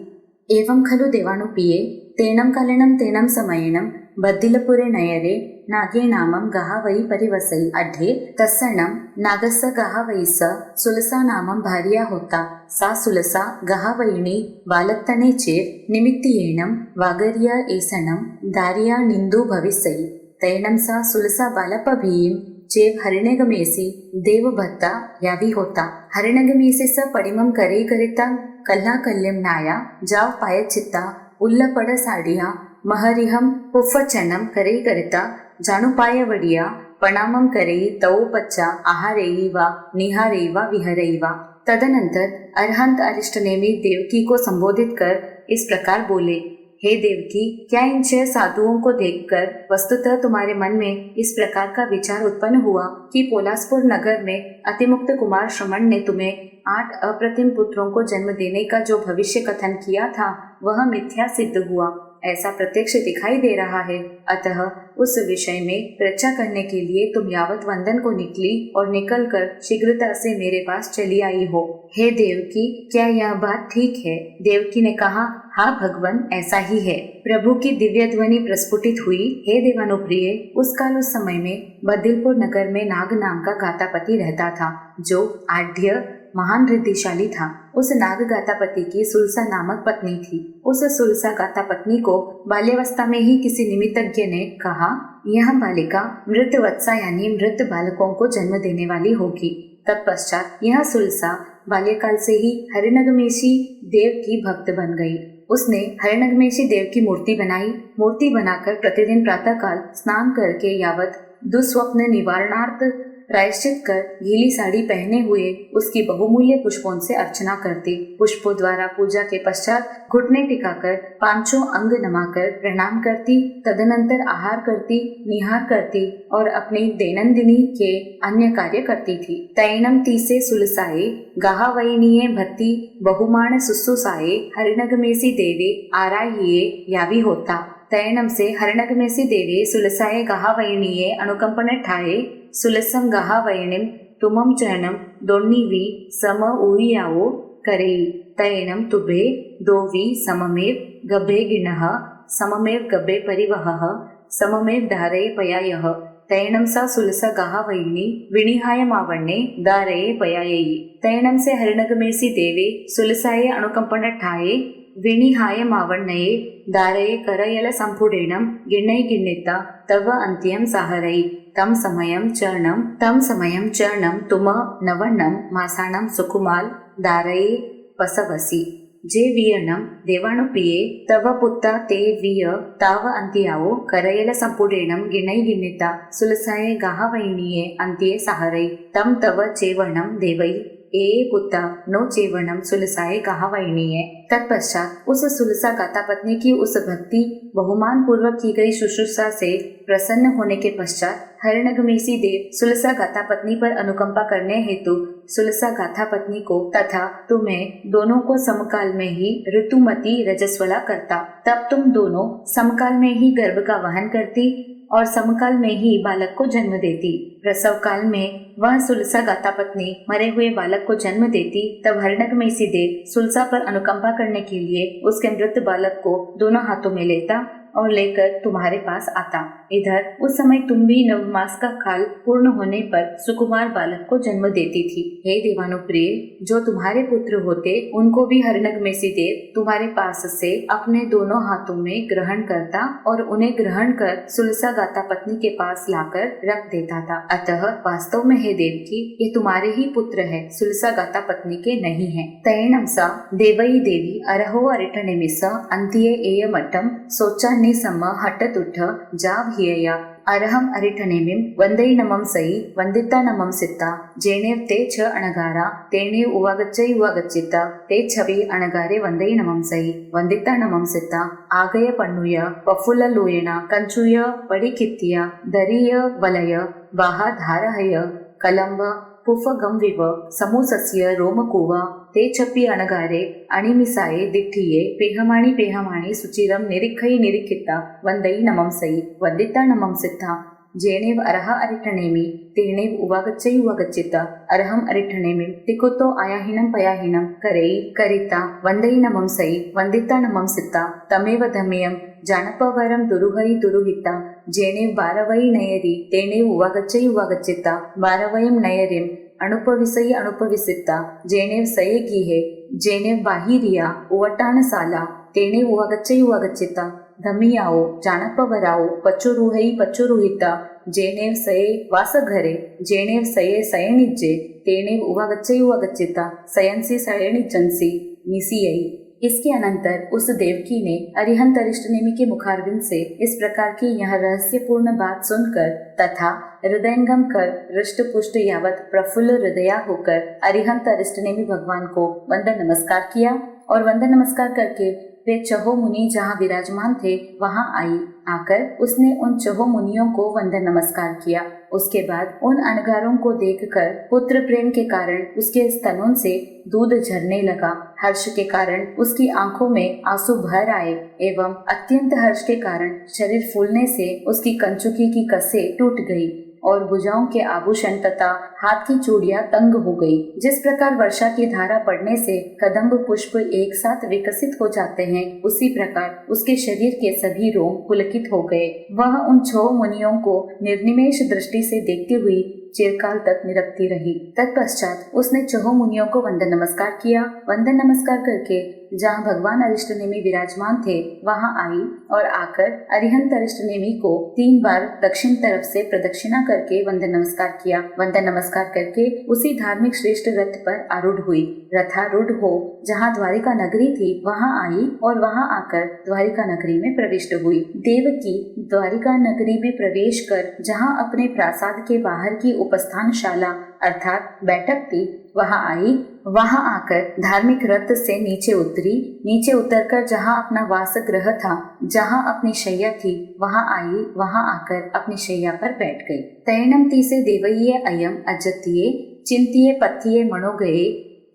एवं खलु देवानुपिये तेनं कालेनं तेनं समयेनं बद्दिलपुरे नयरे नागे नामं गहावई परिवसई अढे तस्सणं नागस्य गहावईस सुलसा नामं भार्या होता सा सुलसा गहावईणी बालत्तने चेर निमित्तियेनं वागर्या एसनं दार्या निंदु भविसई तैनं सा सुलसा बालपभीम चेव हरिणगमेसी देवभत्ता यावी होता। हरिणगमेसी स पडिमं करे करिता कल्ला कल्यम नाया जाव पायचित्ता उल्लपड साडिया महरिहम पुफ्फचनम करे करिता जानुपाय वडिया प्रणामम करे तौ पच्चा आहारेई वा निहारेई वा विहरेई वा। तदनंतर अरहंत अरिष्टनेमी देवकी को संबोधित कर इस प्रकार बोले, हे देवकी, क्या इन 6 साधुओं को देखकर वस्तुतः तुम्हारे मन में इस प्रकार का विचार उत्पन्न हुआ कि पोलासपुर नगर में अतिमुक्त कुमार श्रमण ने तुम्हें 8 अप्रतिम पुत्रों को जन्म देने का जो भविष्य कथन किया था वह मिथ्या सिद्ध हुआ, ऐसा प्रत्यक्ष दिखाई दे रहा है। अतः उस विषय में चर्चा करने के लिए तुम यावत वंदन को निकली और निकलकर शीघ्रता से मेरे पास चली आई हो। हे देवकी, क्या यह बात ठीक है? देवकी ने कहा, हाँ भगवान, ऐसा ही है। प्रभु की दिव्य ध्वनि प्रस्फुटित हुई, हे देवानुप्रिय, उस काल उस समय में बद्दिलपुर नगर में नाग नाम का गातापति रहता था, जो आढ़्य महान रिद्धिशाली था। उस नाग गातापति की सुलसा नामक पत्नी थी। उस सुलसा गातापत्नी को बाल्यावस्था में ही किसी निमित्तज्ञ ने कहा, यह बालिका मृत वत्सा यानी मृत बालकों को जन्म देने वाली होगी। तत्पश्चात यह सुलसा बाल्यकाल से ही हरिणगमेशी देव की भक्त बन गई। उसने हरिणगमेशी देव की मूर्ति बनाई। मूर्ति बनाकर प्रतिदिन प्रातःकाल स्नान करके यावत दुस्वप्न निवारणार्थ प्रायश्चित कर गीली साड़ी पहने हुए उसकी बहुमूल्य पुष्पों से अर्चना करती। पुष्पों द्वारा पूजा के पश्चात घुटने टिकाकर 5 अंग नमाकर प्रणाम करती। तदनंतर आहार करती, निहार करती और अपनी दैनंदिनी के अन्य कार्य करती थी। तैनम तीसे सुलसाए गाहावैनीये भत्ती बहुमाण सुसुसाए हरिणगमेसी देवे आराहिये यावी होता। तैनम से हरिणगमेसी देवे सुलसाए गाहावैनीये अनुकंपन ठाए सुलसम गाहावैणिम तुमम चरणम दोन्नीवी सम उरियाओ करेई। तैनम तुभे दोवी सममेव गभे गिणः सममेव गभे परिवहः सममेव धारये पयायः। तैनम सा सुलसा गाहावैणी विनिहाय मावण्णे दारये पयायी। तैनम से हरिणगमेसी देवे सुलसाये अनुकंपन ठाये विनिहाय मावण्णये दारये करयल संपुडेणम गिण्णै गिण्णिता तव अन्त्यं साहरई। तम समयं चरणं तुम नवन्नं मासाणं सुकुमाल दारये पसवसी। जे वियणं देवानुपिये तव पुत्ता ते विय ताव अन्त्यावो करयल संपुडेणं गिण्णै गिण्णिता सुलसाये गाहावैणीये अन्त्ये साहरई। तम तव चेवणं देवै ए पुत्ता नो चेवनम सुलसाए कहा वैणीय। तत्पश्चात उस सुलसा गाता पत्नी की उस भक्ति बहुमान पूर्वक की गई शुश्रूषा से प्रसन्न होने के पश्चात हरिणगमेशी देव सुलसा गाता पत्नी पर अनुकंपा करने हेतु सुलसा गाथा पत्नी को तथा तुम्हें दोनों को समकाल में ही ऋतुमती रजस्वला करता। तब तुम दोनों समकाल में ही गर्भ का वहन करती और समकाल में ही बालक को जन्म देती। प्रसव काल में वह सुलसा गाता पत्नी मरे हुए बालक को जन्म देती। तब हरिणगमेशी देव सुलसा पर अनुकंपा करने के लिए उसके मृत बालक को दोनों हाथों में लेता और लेकर तुम्हारे पास आता। इधर उस समय तुम भी नवमास का काल पूर्ण होने पर सुकुमार बालक को जन्म देती थी। हे देवानुप्रिय, जो तुम्हारे पुत्र होते उनको भी हरिणगमेशी देव तुम्हारे पास से अपने दोनों हाथों में ग्रहण करता और उन्हें ग्रहण कर सुलसा गाता पत्नी के पास लाकर रख देता था। अतः वास्तव में हे देवकी, ये तुम्हारे ही पुत्र है, सुलसा गाता पत्नी के नहीं है। तैणम सा देवई देवी अरहो अरिठनेमिस अंत्ये एयमठम सोचा सम हटतुठ जाव हियया अरहम अरिठनेमिं वंदई नमम सई वंदिता नमम सित्ता जेनेव ते छ अणगारा तेनेव उवागच्चई उवागच्चिता ते छवि अणगारे वंदई नमम सई वंदिता नमम सित्ता आगय पन्नुय पफुल्ल लोयण कंचुय पडिकित्तिय दरिय वलय बाहा धारहय कलंब पुफगंविव समूसस्य रोमकुव ते छपि अणगारे अणिमिसाये दिठिये पेहमाणि पेहमाणि सुचिरम निरीखई निरीखिता वंदई नमम सई वंदिता नमम सिद्धा जेनेव अरह अरिठनेमि तेनेव उवागच्चई उवागच्चिता अरहम अरिठनेमि तिकुतो आयाहिनं पयाहिनं करई करिता वंदई नमम सई वंदिता नमम सिद्धा तमेव धमेयं जानपवरम दुरुहई दुरुहिता जेनेव बारवई नयरी तेनेव उवागच्चई उवागच्चिता बारवयं नयरिम अणुपविसई अणुपविसिता जेनेव सये गीहे जेनेव बाहिरिया उवटाण साला तेनेव उवागच्चई उवागच्चिता धमियाओ जानपवराओ पचुरुहई पचुरुहिता जेनेव सये वासघरे जेनेव सये सयनिज्जे तेनेव उवागच्चई उवागच्चिता सयंसी सयनिजंसी निसियई। इसके अनंतर उस देवकी ने अरिहंत अरिष्टनेमि के मुखारविंद से इस प्रकार की यह रहस्यपूर्ण बात सुनकर तथा हृदयंगम कर हृष्ट पुष्ट यावत प्रफुल्ल हृदया होकर अरिहंत अरिष्टनेमि भगवान को वंदन नमस्कार किया और वंदन नमस्कार करके वे चहो मुनि जहाँ विराजमान थे वहां आई। आकर उसने उन चहो मुनियों को वंदन नमस्कार किया। उसके बाद उन अनगारों को देखकर पुत्र प्रेम के कारण उसके स्तनों से दूध झरने लगा। हर्ष के कारण उसकी आंखों में आंसू भर आए एवं अत्यंत हर्ष के कारण शरीर फूलने से उसकी कंचुकी की कसें टूट गई और भुजाओं के आभूषण तथा हाथ की चूड़ियां तंग हो गई। जिस प्रकार वर्षा की धारा पड़ने से कदम्ब पुष्प एक साथ विकसित हो जाते हैं, उसी प्रकार उसके शरीर के सभी रोम पुलकित हो गए। वह उन 6 मुनियों को निर्निमेष दृष्टि से देखती हुई चिरकाल तक निरखती रही। तत्पश्चात उसने 6 मुनियों को वंदन नमस्कार किया। वंदन नमस्कार करके जहाँ भगवान अरिष्टनेमि विराजमान थे वहां आई और आकर अरिहंत अरिष्टनेमि को 3 बार दक्षिण तरफ से प्रदक्षिणा करके वंदन नमस्कार किया। वंदन नमस्कार करके उसी धार्मिक श्रेष्ठ रथ पर आरूढ़ हुई। रथारूढ़ हो जहाँ द्वारिका नगरी थी वहां आई और वहां आकर द्वारिका नगरी में प्रविष्ट हुई। देवकी द्वारिका नगरी में प्रवेश कर जहाँ अपने प्रासाद के बाहर की उपस्थानशाला अर्थात बैठक थी वहां आई। वहां आकर धार्मिक रथ से नीचे उतरी। नीचे उतरकर जहां अपना वास गृह था, जहां अपनी शैया थी वहां आई। वहां आकर अपनी शैया पर बैठ गई। तैणम तीसे देवय्ये अयम अजत्ये चिंतिये पथिये मनोगये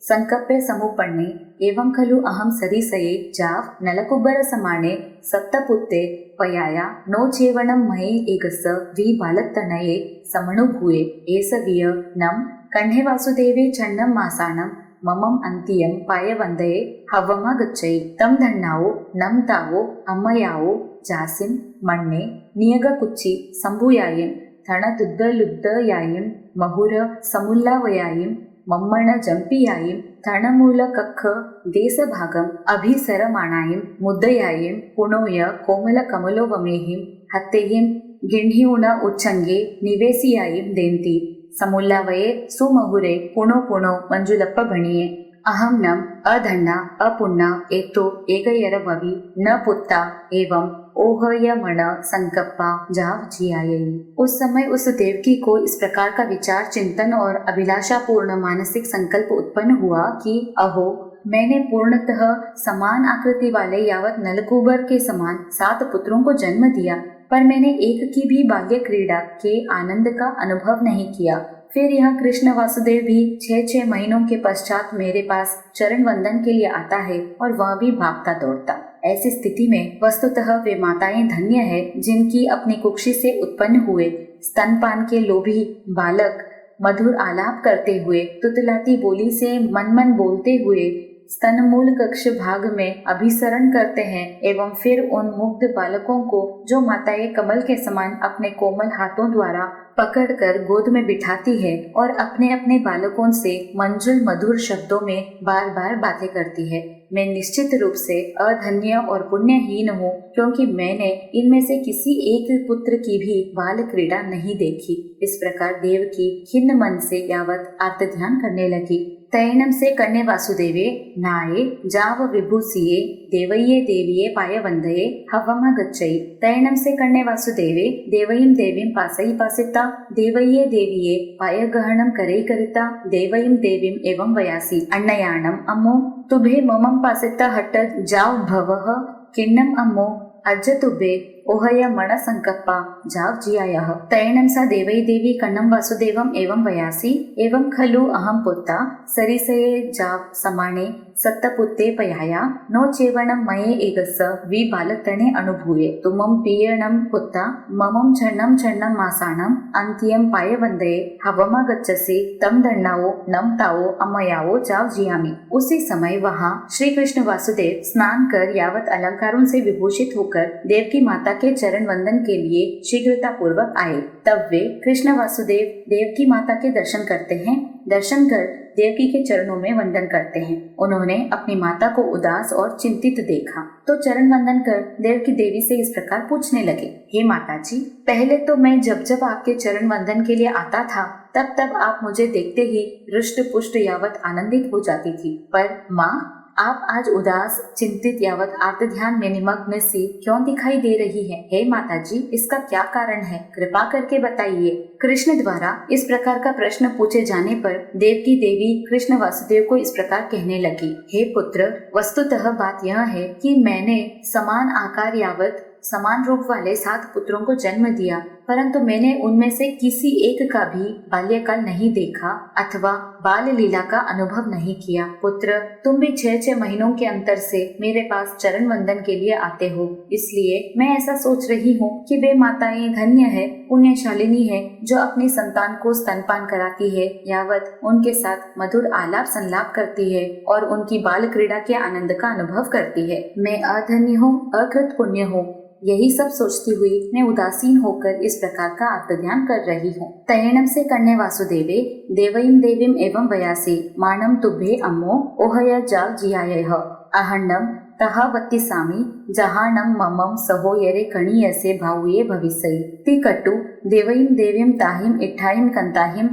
संकप्पे समुपन्ने एवं खलु अहम सरिसये जाव नलकुब्बर समाने सप्तपुत्ते पयाया नो चेवणम महे एकस वी बालकतनये समनुभूये एसविय नम कण्ठे वासुदेवे चण्डम मासानम ममम अंतियम पायवंदये हवमा गच्छई तम धन्नाओ नम तावो अम्मयाओ जासिम मण्णे नियग कुच्ची संभूयायिम थण दुद्ध लुद्ध यायिम महुर समुल्लावयायिम मम्मण जंपियायिम थणमूल कक्ष देश भागम अभिसरमाणायिम मुद्दयायिम पुणोय कोमल कमलो वमेहिम हत्तेहिम गिण्हिउण उच्चंगे निवेसियायिम देन्ति समुल्लावये सुमहुरे पुणो पुणो मंजुलप्प गणिये अहम नम अधन्ना अपुन्ना एतो एकयरववि न पुत्ता एवं ओहयमण संकप्पा जाव जियायई। उस समय उस देवकी को इस प्रकार का विचार, चिंतन और अभिलाषा पूर्ण मानसिक संकल्प उत्पन्न हुआ कि अहो, मैंने पूर्णतः समान आकृति वाले यावत नलकूबर के समान 7 पुत्रों को जन्म दिया, पर मैंने एक की भी बाल्य क्रीड़ा के आनंद का अनुभव नहीं किया। फिर यह कृष्ण वासुदेव भी 6-6 महीनों के पश्चात मेरे पास चरण वंदन के लिए आता है और वह भी भागता दौड़ता। ऐसी स्थिति में वस्तुतः वे माताएं धन्य है जिनकी अपनी कुक्षी से उत्पन्न हुए स्तनपान के लोभी बालक मधुर आलाप करते हुए, तुतलाती बोली से मन मन बोलते हुए स्तनमूल कक्ष भाग में अभिसरण करते हैं एवं फिर उन मुग्ध बालकों को जो माताएं कमल के समान अपने कोमल हाथों द्वारा पकड़कर गोद में बिठाती है और अपने अपने बालकों से मंजुल मधुर शब्दों में बार बार बातें करती है। मैं निश्चित रूप से अधन्य और पुण्यहीन हूँ, क्योंकि मैंने इनमें से किसी एक पुत्र की भी बाल क्रीड़ा नहीं देखी। इस प्रकार देवकी खिन्न मन से यावत आर्त ध्यान करने लगी। तैणम से कन्ने वासुदेवे नाये जाव विभूषिये देवये देविये पाय वंदये हवम गच्छई। तैणम से कन्ने वासुदेवे देवयीं देवीं पासई पासिता देवये देविये पाय गहनम करई करिता देवयीं देवीं एवं वयासी अन्नयाणम अम्मो तुभे ममं पासिता हट्ट जाव भवः किन्नम अम्मो अज्जतुभे ओहय मण संकप्पा जाव जियायः। तैणम सा देवई देवी कन्नम वासुदेवम एवं वयासी एवं खलु अहम पुत्ता सरिसये जाव समाने सत्तपुत्ते पयाया नो चेवणम मये एगस्स वि बालतने अनुभूये तुमं पीयणम पुत्ता ममं छन्नं छन्नं मासाणं अन्त्यं पाय वंदये हवमा गच्छसि तम दण्डाओ नम ताओ अमयाओ जाव जियामि। उसी समय वहाँ श्री कृष्ण वासुदेव स्नान कर यावत अलंकारों से विभूषित होकर देवकी माता के चरण वंदन के लिए शीघ्रता पूर्वक आए। तब वे कृष्ण वासुदेव देवकी माता के दर्शन करते हैं। दर्शन कर देवकी के चरणों में वंदन करते हैं। उन्होंने अपनी माता को उदास और चिंतित देखा तो चरण वंदन कर देवकी देवी से इस प्रकार पूछने लगे, हे माता जी, पहले तो मैं जब जब आपके चरण वंदन के लिए आता था तब तब आप मुझे देखते ही रुष्ट पुष्ट यावत आनंदित हो जाती थी, पर माँ आप आज उदास चिंतित यावत आर्त ध्यान में निमग्न सी क्यों दिखाई दे रही है? हे माता जी, इसका क्या कारण है? कृपा करके बताइए। कृष्ण द्वारा इस प्रकार का प्रश्न पूछे जाने पर देवकी देवी कृष्ण वासुदेव को इस प्रकार कहने लगी, हे पुत्र, वस्तुतः बात यह है कि मैंने समान आकार यावत समान रूप वाले 7 पुत्रों को जन्म दिया, परंतु मैंने उनमें से किसी एक का भी बाल्यकाल नहीं देखा अथवा बाल लीला का अनुभव नहीं किया। पुत्र, तुम भी 6-6 महीनों के अंतर से मेरे पास चरण वंदन के लिए आते हो, इसलिए मैं ऐसा सोच रही हूँ कि वे माताएं धन्य है, पुण्यशालिनी है, जो अपनी संतान को स्तनपान कराती है, यावत उनके साथ मधुर आलाप संलाप करती है और उनकी बाल क्रीड़ा के आनंद का अनुभव करती है। मैं अधन्य हूँ, अकृत पुण्य हूँ। यही सब सोचती हुई मैं उदासीन होकर इस प्रकार का आत्मध्यान कर रही हूँ। तैणम से कन्ने वासुदेवे देवयीं देवीं एवं वयासी मानम तुभ्ये अम्मो ओहय जाव जियायः अहन्नम तहा वत्तिसामि जहानम ममम सहोयरे कणीयसे भावुये भविष्यै तिकट्टु देवयीं देवीं ताहिं इट्ठाहिं कंताहिं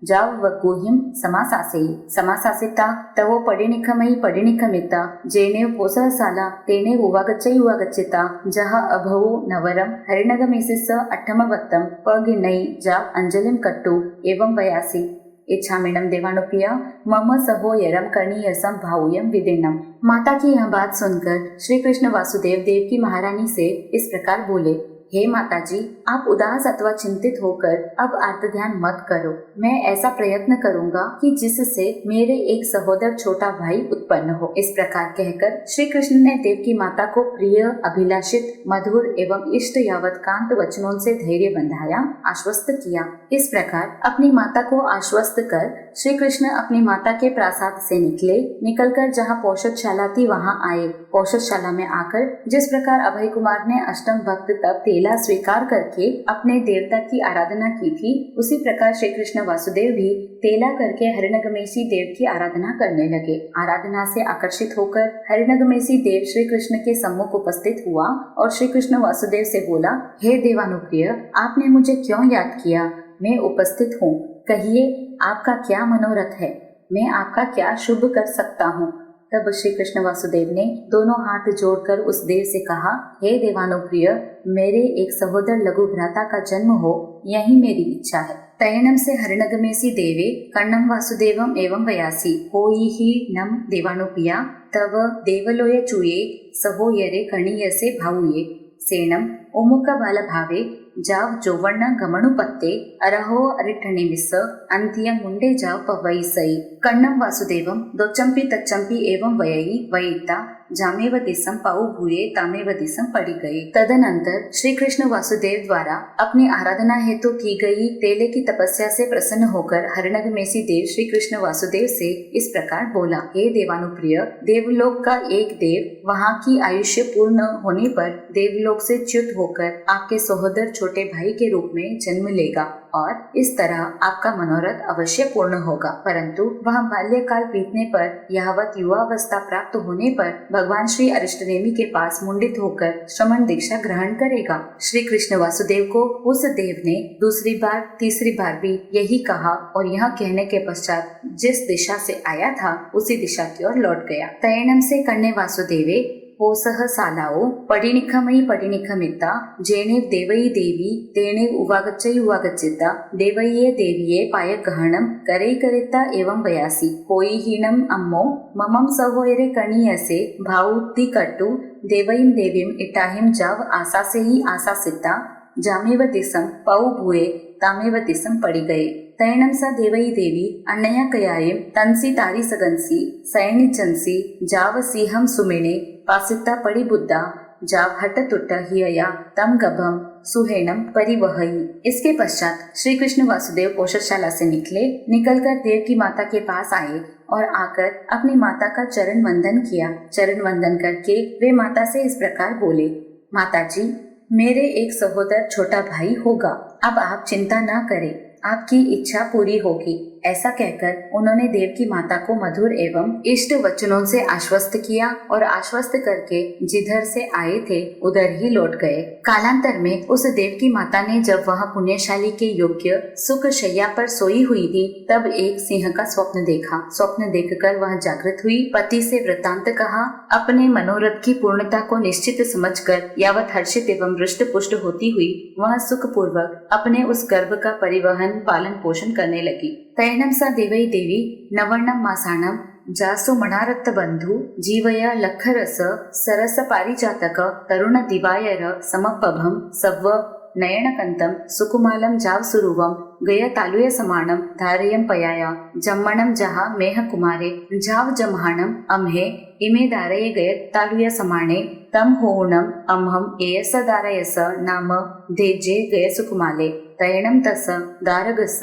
जाव वगुहिं समासासिता तवो पडिनिखमयि पडिनिखमिता जेनेव पोसहसाला तेनेव उवागच्चै उवागच्चिता जहा अभवो नवरम हरिणगमेसिस अट्ठमवत्तम पगिनई जाव अंजलिम कट्टु एवं वयासी इच्छामिणम देवानुप्रिय मम सहोयरम कणीयसम भावुयम विदिनम। माता की यह बात सुनकर श्री कृष्ण वासुदेव देवकी महारानी से इस प्रकार बोले, हे माता जी, आप उदास अथवा चिंतित होकर अब आर्त ध्यान मत करो। मैं ऐसा प्रयत्न करूंगा कि जिससे मेरे एक सहोदर छोटा भाई उत्पन्न हो। इस प्रकार कहकर श्री कृष्ण ने देवकी माता को प्रिय, अभिलाषित, मधुर एवं इष्ट यावत कांत वचनों से धैर्य बंधाया, आश्वस्त किया। इस प्रकार अपनी माता को आश्वस्त कर श्री कृष्ण अपनी माता के प्रासाद से निकलकर जहाँ पौषधशाला थी वहाँ आए। पौषधशाला में आकर जिस प्रकार अभय कुमार ने अष्टम भक्त तब तेला स्वीकार करके अपने देवता की आराधना की थी, उसी प्रकार श्री कृष्ण वासुदेव भी तेला करके हरिणगमेशी देव की आराधना करने लगे। आराधना से आकर्षित होकर हरिणगमेशी देव श्री कृष्ण के सम्मुख उपस्थित हुआ और श्री कृष्ण वासुदेव से बोला, हे देवानुप्रिय, आपने मुझे क्यों याद किया? मैं उपस्थित हूँ, कहिए आपका क्या मनोरथ है? मैं आपका क्या शुभ कर सकता हूँ। तब श्री कृष्ण वासुदेव ने दोनों हाथ जोड़कर उस देव से कहा, हे देवानुप्रिय, मेरे एक सहोदर लघु भ्राता का जन्म हो, यही मेरी इच्छा है। तैणम से हरिणगमेसी देवे कर्णम वासुदेवम एवं वयासी होई ही नम देवानुप्रिया तव देवलोय चूये सहो यरे कणीयसे भावुये सेनम ओमुख बाल भावे जाव जोवर्ण गमणु पत्ते अरहो अरिठणे विस अंत्य मुंडे जाव पवई सई कर्णम वासुदेवम दोचंपी तच्चंपी एवं वयई वयिता जामेव दिसम पाऊ भूये तामेव दिसम पड़ी गए। तदनंतर श्री कृष्ण वासुदेव द्वारा अपनी आराधना हेतु की गई तेले की तपस्या से प्रसन्न होकर हरिणगमेसी देव श्री कृष्ण वासुदेव से इस प्रकार बोला, हे देवानुप्रिय, देवलोक का एक देव वहाँ की आयुष्य पूर्ण होने पर देवलोक से च्युत होकर आपके सहोदर छोटे भाई के रूप में जन्म लेगा और इस तरह आपका मनोरथ अवश्य पूर्ण होगा। परंतु वह बाल्यकाल बीतने पर यावत युवावस्था प्राप्त होने पर भगवान श्री अरिष्टनेमि के पास मुंडित होकर श्रमण दीक्षा ग्रहण करेगा। श्री कृष्ण वासुदेव को उस देव ने दूसरी बार तीसरी बार भी यही कहा और यह कहने के पश्चात जिस दिशा से आया था उसी दिशा की ओर लौट गया। तयनम से कन्ने वासुदेवे होसह सालाओ पडिनिखमयी पडिनिखमिता जेनेव देवई देवी तेनेव उवागच्चई उवागच्चिता देवये देविये पाय गहनम करई करिता एवं वयासी होई हीनम अम्मो ममम सहोयरे कणीयसे भाउति कट्टु देवईम देवीम इटाहिम जाव आसा से ही आसा सिता जामेव दिसम पाऊ भूये तामेव दिसम पड़ी गए। तैणम सा देवई देवी अण्णया कयायम तंसी तारी सगंसी सैनि जनसी जाव सीहम सुमेने पासिता पड़ी बुद्धा जाव हट तुट्ट हिया तम गभम सुहेनम परिवहई। इसके पश्चात श्री कृष्ण वासुदेव पोषशाला से निकलकर देव की माता के पास आए और आकर अपनी माता का चरण वंदन किया। चरण वंदन करके वे माता से इस प्रकार बोले, माता जी, मेरे एक सहोदर छोटा भाई होगा, अब आप चिंता ना करें, आपकी इच्छा पूरी होगी। ऐसा कहकर उन्होंने देव की माता को मधुर एवं इष्ट वचनों से आश्वस्त किया और आश्वस्त करके जिधर से आए थे उधर ही लौट गए। कालांतर में उस देव की माता ने जब वह पुण्यशाली के योग्य सुख शैया पर सोई हुई थी तब एक सिंह का स्वप्न देखा। स्वप्न देखकर वह जागृत हुई, पति से वृत्तांत कहा, अपने मनोरथ की पूर्णता को निश्चित समझकर यावत हर्षित एवं हृष्ट पुष्ट होती हुई वह सुख पूर्वक अपने उस गर्भ का परिवहन पालन पोषण करने लगी। तैणम सा देवई देवी नवर्णम मासाणम जासु मणारत्त बंधु जीवया लखरस सरस पारिजातक तरुण दिवायर समपभम सव्व नयनकंतम सुकुमालम जाव सुरुवम गय तालुय समानम धारयम पयाया जम्मणम जहा मेह कुमारे जाव जमहानम अम्हे इमे दारये गय तालुय समाने तम होणम अम्हम एयस दारयस नाम देजे गय सुकुमाले तयणम तस दारगस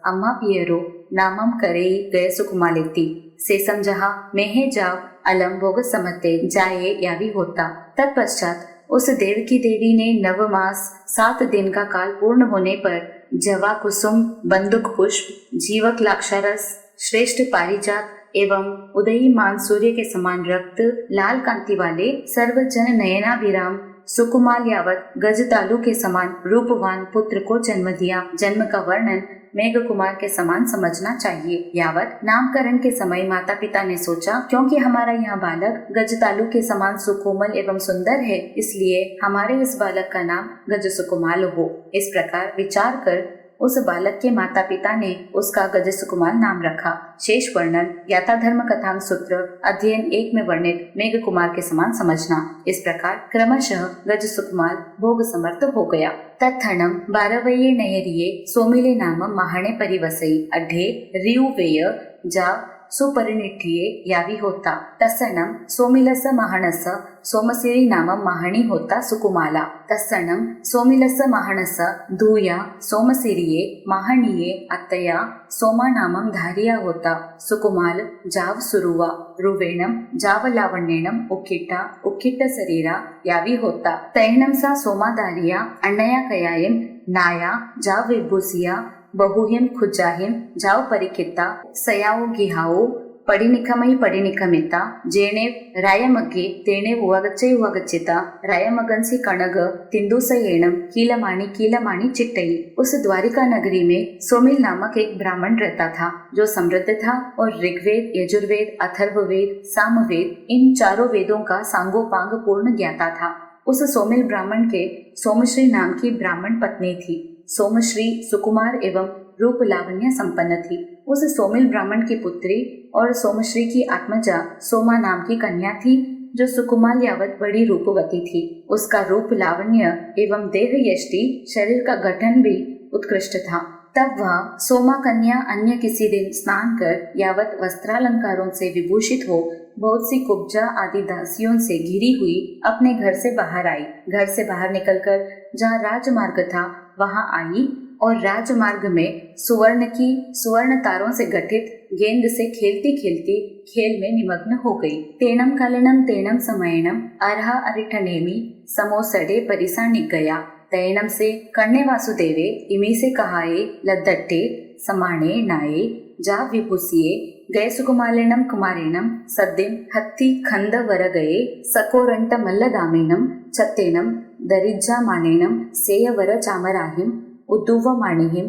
अम्मा पियरो नामम करेई गय सुकुमालेती से समझा मेहे जाव अलम भोग समते जाये यावी होता। तत्पश्चात उस देव की देवी ने नवमास 7 दिन का काल पूर्ण होने पर जवा कुसुम बंदुक पुष्प जीवक लाक्षारस श्रेष्ठ पारिजात एवं उदयीमान सूर्य के समान रक्त लाल कांति वाले सर्वजन नयनाभिराम सुकुमाल यावत गज तालु के समान रूपवान पुत्र को जन्म दिया। जन्म का वर्णन मेघ कुमार के समान समझना चाहिए। यावत नामकरण के समय माता पिता ने सोचा, क्योंकि हमारा यह बालक गज तालु के समान सुकोमल एवं सुंदर है, इसलिए हमारे इस बालक का नाम गज सुकुमाल हो। इस प्रकार विचार कर उस बालक के माता पिता ने उसका गज सुकुमाल नाम रखा। शेष वर्णन याथा धर्म कथांग सूत्र अध्ययन 1 में वर्णित मेघ कुमार के समान समझना। इस प्रकार क्रमशः गज सुकुमाल भोग समर्थ हो गया। तत्थणम 12 नयरिये सोमिले नाम महाणे परिवसई अढे रियुवेय जा सुपरिनिठिये यावी होता। तत्सणम सोमिलस महानस सोमसिरी नाम महाणी होता सुकुमाला। तत्सणम सोमिलस महानस धूया सोमसिरिये महाणीये अत्तया सोमा नामम धारिया होता सुकुमाल जाव सुरुवा रुवेणम जाव लावण्येणम उक्किट्टा उक्किट्ट शरीरा यावी होता। तैणम सा सोमाधारिया अण्णया कयायम नाया जाव विभूसिया बहुहिम खुजाहिम जाव परिकिता सयाओ गिहाओ ಪಡಿನಿಖಮೈ ಪಡಿನಿಖಮಿತ ಜೇಣೇವ್ ರಾಯಮಗ್ಗೆ ತೇಣೇವ್ ಉವಗಚ್ಚೈ ಉವಗಚ್ಚಿತ रायमगन कणग तिंदुस एणम कीलमाणी कीलमाणी चिट्टई। उस द्वारिका नगरी में सोमिल नामक एक ब्राह्मण रहता था जो समृद्ध था और ऋग्वेद, यजुर्वेद, अथर्ववेद, सामवेद इन चारों वेदों का सांगोपांग पूर्ण ज्ञाता था। उस सोमिल ब्राह्मण के सोमश्री नाम की ब्राह्मण पत्नी थी। सोमश्री सुकुमार एवं रूप लावण्य संपन्न थी। उस सोमिल ब्राह्मण की पुत्री और सोमश्री की आत्मजा सोमा नाम की कन्या थी जो सुकुमार यावत बड़ी रूपवती थी। उसका रूप लावण्य एवं देह यष्टि शरीर का गठन भी उत्कृष्ट था। तब वह सोमा कन्या अन्य किसी दिन स्नान कर यावत वस्त्रालंकारों से विभूषित हो बहुत सी कुब्जा आदि दासियों से घिरी हुई अपने घर से बाहर आई। घर से बाहर निकलकर जहाँ राजमार्ग था वहां आई और राजमार्ग में सुवर्ण तारों से गठित गेंद से खेलती खेलती खेल में निमग्न हो गई। तेणम कालिनम तेणम समयनम अर्हा अरिठनेमी समोसडे परिसा निग गया। तैणम से कन्ने वासुदेवे इमी से कहाए लद्दट्टे समाणे नाये जा विभूसिये गए सुकुमालेनम कुमारेणम सद्दिम हत्ती खंद वर गए सकोरंट मल्लदामेणम छत्तेनम दरिज्जा मानेणम सेयवर चामराहिम उद्दुवमाणिहिम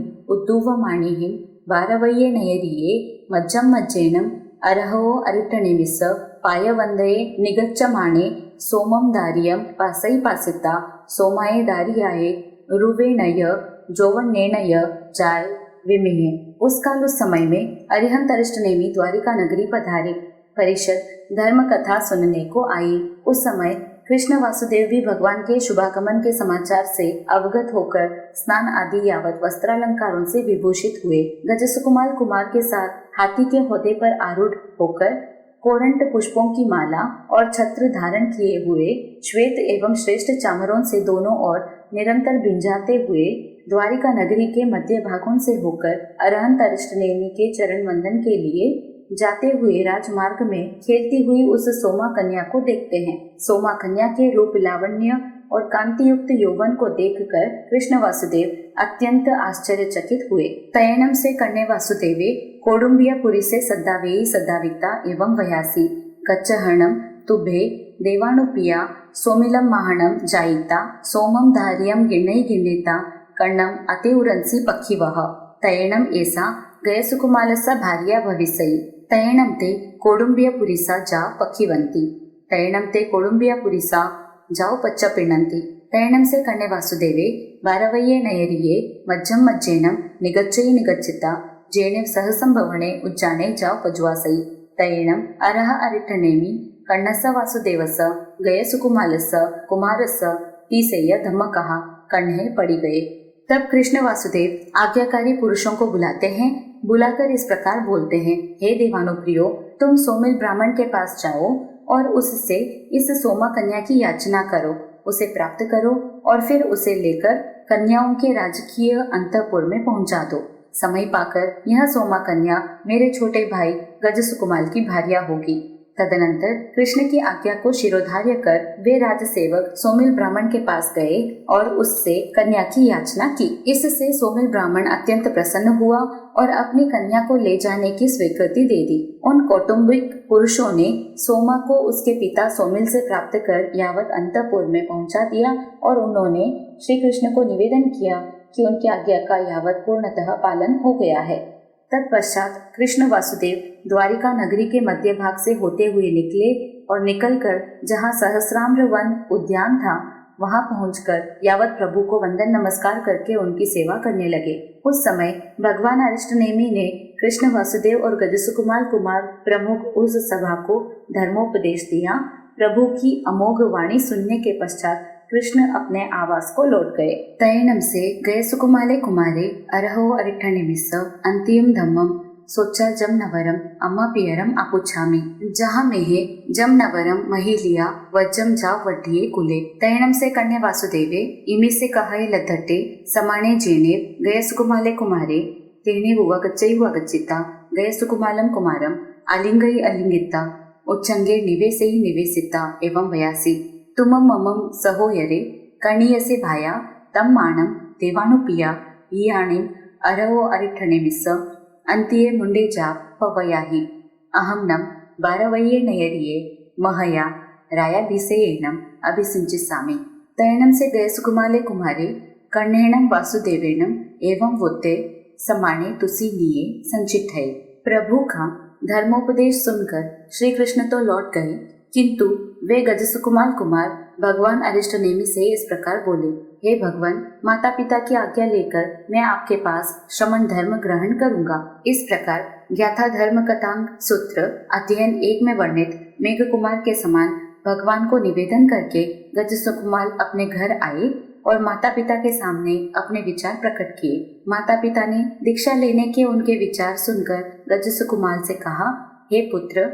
वारवय्ये नयरिये मज्जम मज्जेनम अरहो अरिटनेमिस पायवंदये निगच्चमाणे सोमम दारियम पासई पासिता सोमाये दारियाये रुवेणय जोवन्नेणय जाय विमिहे। उस काल उस समय में अरिहंत अरिष्टनेमी द्वारिका नगरी पधारे। परिषद धर्म कथा सुनने को आई। उस समय कृष्ण वासुदेव भी भगवान के शुभागमन के समाचार से अवगत होकर स्नान आदि यावत वस्त्रालंकारों से विभूषित हुए। गजसुकुमार कुमार के साथ हाथी के होदे पर आरूढ़ होकर कोरंट पुष्पों की माला और छत्र धारण किए हुए श्वेत एवं श्रेष्ठ चामरों से दोनों ओर निरंतर बिंजाते हुए द्वारिका नगरी के मध्य भागों से होकर अरहंत अरिष्टनेमी के चरण वंदन के लिए जाते हुए राजमार्ग में खेलती हुई उस सोमा कन्या को देखते हैं। सोमा कन्या के रूप लावण्य और कांति युक्त यौवन को देखकर कृष्ण वासुदेव अत्यंत आश्चर्यचकित हुए। तयनम से कन्ने वासुदेवे कोडुम्बियापुरी से सद्दावेयी सद्दाविता एवं वयासी गच्छहरणम तुभे देवानुपिया सोमिलम महाणम जायिता सोमम धारियम गिण्णई गिण्णिता कर्णम अतिउरंसी पक्षिवह। तयणम ऐसा गय सुकुमालसा भार्या भविसई। तयणम ते कोडुम्बियापुरीसा जा पक्षिवंती। तयणम ते कोडुम्बियापुरीसा जाओ पच्चा पिण्णंती। तयणम से कन्ने वासुदेवे वारवय्ये नयरिये मज्जम मज्जेनम निगच्चई निगच्चिता जेने सहसंभवने उज्जाने जाओ पज्वासई। तयणम अरह अरिठनेमी कन्नस वासुदेवस गय सुकुमालस कुमारस तीसय धम्मकः कन्हे पड़ी गए। तब कृष्ण वासुदेव आज्ञाकारी पुरुषों को बुलाते हैं। बुलाकर इस प्रकार बोलते हैं, हे देवानुप्रियो, तुम सोमिल ब्राह्मण के पास जाओ और उससे इस सोमा कन्या की याचना करो, उसे प्राप्त करो और फिर उसे लेकर कन्याओं के राजकीय अंतःपुर में पहुंचा दो। समय पाकर यह सोमा कन्या मेरे छोटे भाई गजसुकुमाल की भार्या होगी। तदनंतर कृष्ण की आज्ञा को शिरोधार्य कर वे राजसेवक सोमिल ब्राह्मण के पास गए और उससे कन्या की याचना की। इससे सोमिल ब्राह्मण अत्यंत प्रसन्न हुआ और अपनी कन्या को ले जाने की स्वीकृति दे दी। उन कौटुंबिक पुरुषों ने सोमा को उसके पिता सोमिल से प्राप्त कर यावत अंतःपुर में पहुंचा दिया और उन्होंने श्री कृष्ण को निवेदन किया कि उनकी आज्ञा का यावत पूर्णतः पालन हो गया है। तत्पश्चात कृष्ण वासुदेव द्वारिका नगरी के मध्य भाग से होते हुए निकले और निकलकर जहाँ सहस्राम्र वन उद्यान था वहां पहुंचकर यावत प्रभु को वंदन नमस्कार करके उनकी सेवा करने लगे। उस समय भगवान अरिष्टनेमी ने कृष्ण वासुदेव और गजसुकुमार कुमार प्रमुख उस सभा को धर्मोपदेश दिया। प्रभु की अमोघ वाणी सुनने के पश्चात कृष्ण अपने आवास को लौट गए। तयणम से गए सुकुमाले कुमारे अरहो अरिठनेमिस अंतिम धम्मम सोचा जम नवरम अम्मा पियरम आपुछामी जहाँ में है जम नवरम महिलिया वज्जम जा वड्डिये कुले। तयणम से कन्या वासुदेवे इमी से कहाय लद्धट्टे समाने जेने गए सुकुमाले कुमारे तेने हुवगच्चई हुवगच्चिता गए सुकुमालम कुमारम आलिंगई अलिंगिता उच्चंगे निवेसई निवेसिता एवं वयासी तुमम ममम सहोयरे कणीयसे भाया तम माणम देवानुपिया ईयाणिम अरवो अरिठनेमिस अंतिये मुंडे जा पवयाही अहं बारवये नयरिये महया रायाभिषेकेण अभिसिंचिसामि। तैणम से गए सुकुमाले कुमारे कर्णेणम वासुदेवेणम एवं वोते समाने तुसी लिए संचित है। प्रभु का धर्मोपदेश सुनकर श्री कृष्ण तो लौट गए, किंतु वे गजसुकुमाल कुमार भगवान अरिष्टनेमि से इस प्रकार बोले, हे भगवान, माता पिता की आज्ञा लेकर मैं आपके पास श्रमण धर्म ग्रहण करूंगा। इस प्रकार ज्ञाथा धर्म कथांग सूत्र अध्ययन 1 में वर्णित मेघ कुमार के समान भगवान को निवेदन करके गजसुकुमाल अपने घर आए और माता पिता के सामने अपने विचार प्रकट किए। माता पिता ने दीक्षा लेने के उनके विचार सुनकर गजसुकुमाल से कहा, हे पुत्र,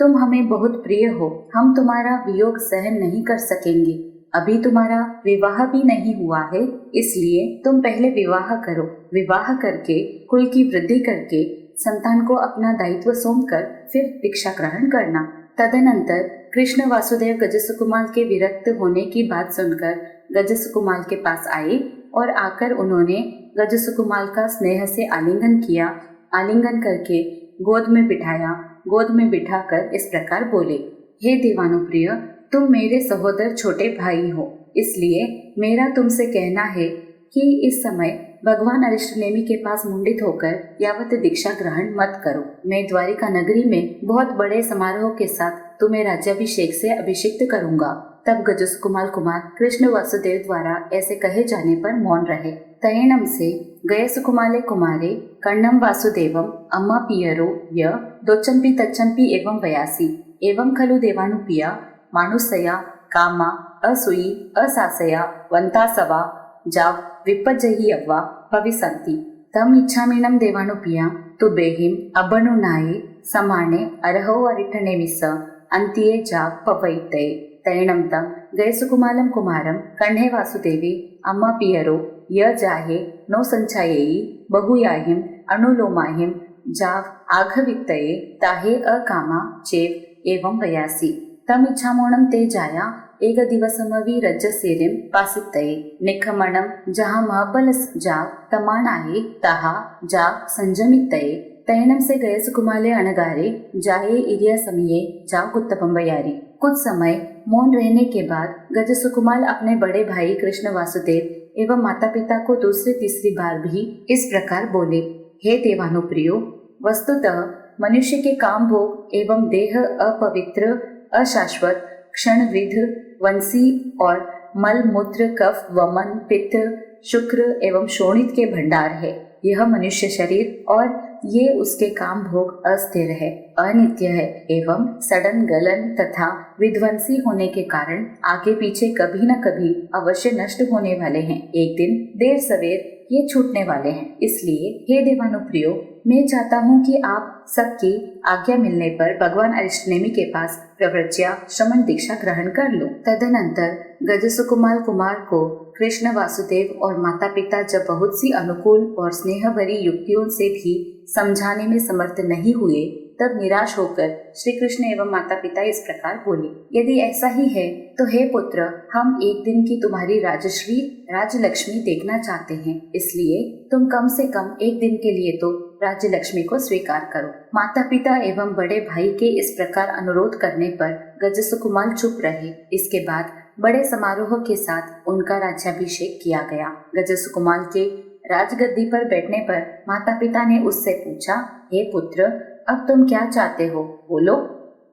तुम हमें बहुत प्रिय हो, हम तुम्हारा वियोग सहन नहीं कर सकेंगे। अभी तुम्हारा विवाह भी नहीं हुआ है, इसलिए तुम पहले विवाह करो। विवाह करके कुल की वृद्धि करके संतान को अपना दायित्व सौंपकर फिर दीक्षा ग्रहण करना। तदनंतर कृष्ण वासुदेव गजसुकुमाल के विरक्त होने की बात सुनकर गजसुकुमाल के पास आए और आकर उन्होंने गजसुकुमाल का स्नेह से आलिंगन किया। आलिंगन करके गोद में बिठाया। गोद में बिठाकर इस प्रकार बोले, हे देवानुप्रिय, तुम मेरे सहोदर छोटे भाई हो, इसलिए मेरा तुमसे कहना है कि इस समय भगवान अरिष्टनेमि के पास मुंडित होकर यावत दीक्षा ग्रहण मत करो। मैं द्वारिका नगरी में बहुत बड़े समारोह के साथ तुम्हें राज्याभिषेक से अभिषिक्त करूंगा। तब गजसुकुमाल कुमार कृष्ण वासुदेव द्वारा ऐसे कहे जाने पर मौन रहे। तयेणम से गए सुकुमाले कुमारे कर्णम वासुदेवम अम्मा पियरो य दोचंपी तच्चंपी एवं वयासी एवं खलु देवानुपिया मानुसया कामा असुई असासया वंतासवा जाव विपज्जहि अव्वा भविसन्ति तम इच्छामीनं देवानुपिया तुबेहिम अबनुनाये समाने अरहो अरिठनेमिस अंतिये जाव पवैते। तैणम तम गए सुकुमालम कुमारम कर्णे वासुदेवी अम्मा पियरो य जाहे नो संचायेयी बहुयाहिम अनुलोमाहिम जाव आघवित्तये ताहे अकामा चेव एवं वयासी तम इच्छामोणम ते जाया एक दिवसमवि रज्जसेरिम पासितये निखमणम जहाँ महाबल जाव तमानाये तहा जाव संजमितये। तैणम से गए सुकुमाले अनगारे जाये इरिया समये जाव कुत्तपम्बयारी। कुछ समय मौन रहने के बाद गजसुकुमाल अपने बड़े भाई कृष्ण वासुदेव एवं माता पिता को दूसरी तीसरी बार भी इस प्रकार बोले, हे देवानुप्रियो, वस्तुतः मनुष्य के काम भोग एवं देह अपवित्र अशाश्वत क्षण वृद्ध वंशी और मल मूत्र कफ वमन पित्त शुक्र एवं शोणित के भंडार है। यह मनुष्य शरीर और ये उसके काम भोग अस्थिर है, अनित्य है एवं सडन गलन तथा विध्वंसी होने के कारण आगे पीछे कभी न कभी अवश्य नष्ट होने वाले हैं। एक दिन देर सवेर ये छूटने वाले हैं। इसलिए हे देवानुप्रियो, मैं चाहता हूँ कि आप सबकी आज्ञा मिलने पर भगवान अरिष्टनेमि के पास प्रव्रज्या श्रमण दीक्षा ग्रहण कर लो। तदनंतर गजसुकुमाल कुमार को कृष्ण वासुदेव और माता पिता जब बहुत सी अनुकूल और स्नेह भरी युक्तियों से भी समझाने में समर्थ नहीं हुए, तब निराश होकर श्री कृष्ण एवं माता पिता इस प्रकार बोले, यदि ऐसा ही है तो हे पुत्र, हम एक दिन की तुम्हारी राजश्री राजलक्ष्मी देखना चाहते हैं, इसलिए तुम कम से कम एक दिन के लिए तो राज्यलक्ष्मी को स्वीकार करो। माता पिता एवं बड़े भाई के इस प्रकार अनुरोध करने पर गजसुकुमाल चुप रहे। इसके बाद बड़े समारोह के साथ उनका राज्याभिषेक किया गया। गजसुकुमाल के राजगद्दी पर बैठने पर माता पिता ने उससे पूछा, हे पुत्र, अब तुम क्या चाहते हो, बोलो।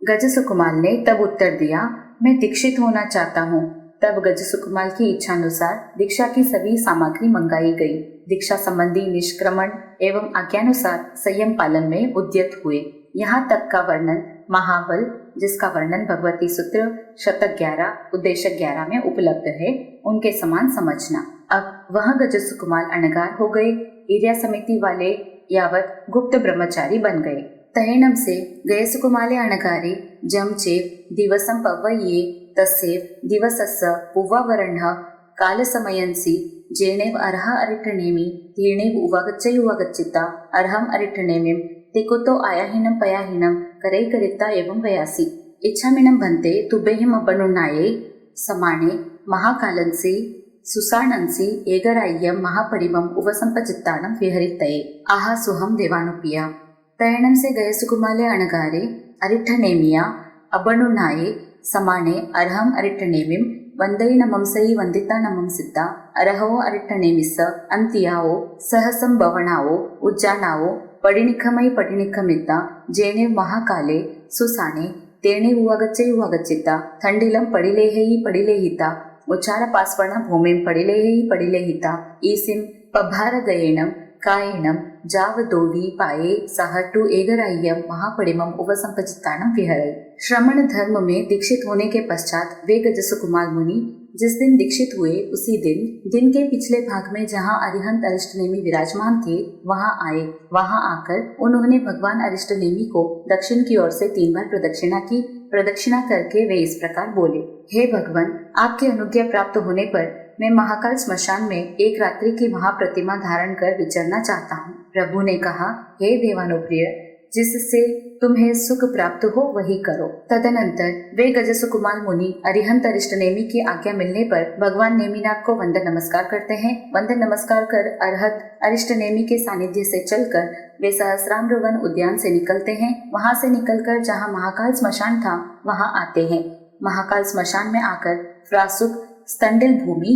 गजसुकुमाल ने तब उत्तर दिया, मैं दीक्षित होना चाहता हूँ। तब गजसुकुमाल की इच्छानुसार दीक्षा की सभी सामग्री मंगाई गई। दीक्षा संबंधी निष्क्रमण एवं आज्ञानुसार संयम पालन में उद्यत हुए। यहाँ तक का वर्णन महाबल, जिसका वर्णन भगवती सूत्र शतक 11 उद्देश्य 11 में उपलब्ध है, उनके समान समझना। अब वह गजसुकुमाल अनगार हो गए। इरिया समिति वाले यावत गुप्त ब्रह्मचारी बन गए। तहेणम से गए सुकुमाले अनगारे जमचेव दिवसम पवये तस्सेव दिवसस्य पुव्वावरणः कालसमयंसि जेनेव अर्हा अरिठनेमि तीर्णेव उवागच्चयुवागच्चिता अर्हम अरिठनेमिं तिकुतो आयाहीनं पयाहीनं करैकरिता एवं वयासी इच्छामिनं भन्ते तुभ्यहिम अपनुनाये समाने महाकालंसि सुसाणंसि एगराय्यं महापरिमं उवसंपचित्तानं विहरितये आहा सुहम देवानुपिया। तयणं से गयसुकुमाले अणगारे अरिट्ठनेमिया अबनुनाये समाने अर्हम अरिट्ठनेमिं वंदयिनमंसै वंदिता नमंसिता अरहो अरिट्ठनेमिस्स अंतियाओ सहसं भवनाओ उज्जानाओ पडिनिखमै पडिनिखमित्ता जेने महाकाले सुसाने तेणे उवगच्चिता थंडिलं पडिलेहेयि पडिलेहिता उच्चार पास्वर्ण भूमिं पडिलेहेयि पडिलेहिता ईसिं पभारगयेणं कायेणं जावदोवी पाये सहटु एगराह्यम महापडिमम उपसंपजितानम विहरे। श्रमण धर्म में दीक्षित होने के पश्चात वे गजसुकुमार मुनि जिस दिन दीक्षित हुए उसी दिन के पिछले भाग में जहाँ अरिहंत अरिष्टनेमि विराजमान थे वहाँ आए। वहाँ आकर उन्होंने भगवान अरिष्टनेमि को दक्षिण की ओर से 3 बार प्रदक्षिणा की। प्रदक्षिणा करके वे इस प्रकार बोले, हे भगवान, आपकी अनुज्ञा प्राप्त होने पर मैं महाकाल स्मशान में एक रात्रि की महाप्रतिमा धारण कर विचरना चाहता हूँ। प्रभु ने कहा, हे देवानुप्रिय, जिससे तुम्हें सुख प्राप्त हो वही करो। तदनंतर वे गजसुकुमार मुनि अरिहंत अरिष्टनेमि की आज्ञा मिलने पर भगवान नेमिनाथ को वंदन नमस्कार करते हैं। वंदन नमस्कार कर अरहत अरिष्टनेमि के सानिध्य से चलकर वे सहस्राम्रवन उद्यान से निकलते हैं। वहां से निकलकर जहाँ महाकाल स्मशान था वहां आते हैं। महाकाल स्मशान में आकर फ्रासुक स्तंडिल भूमि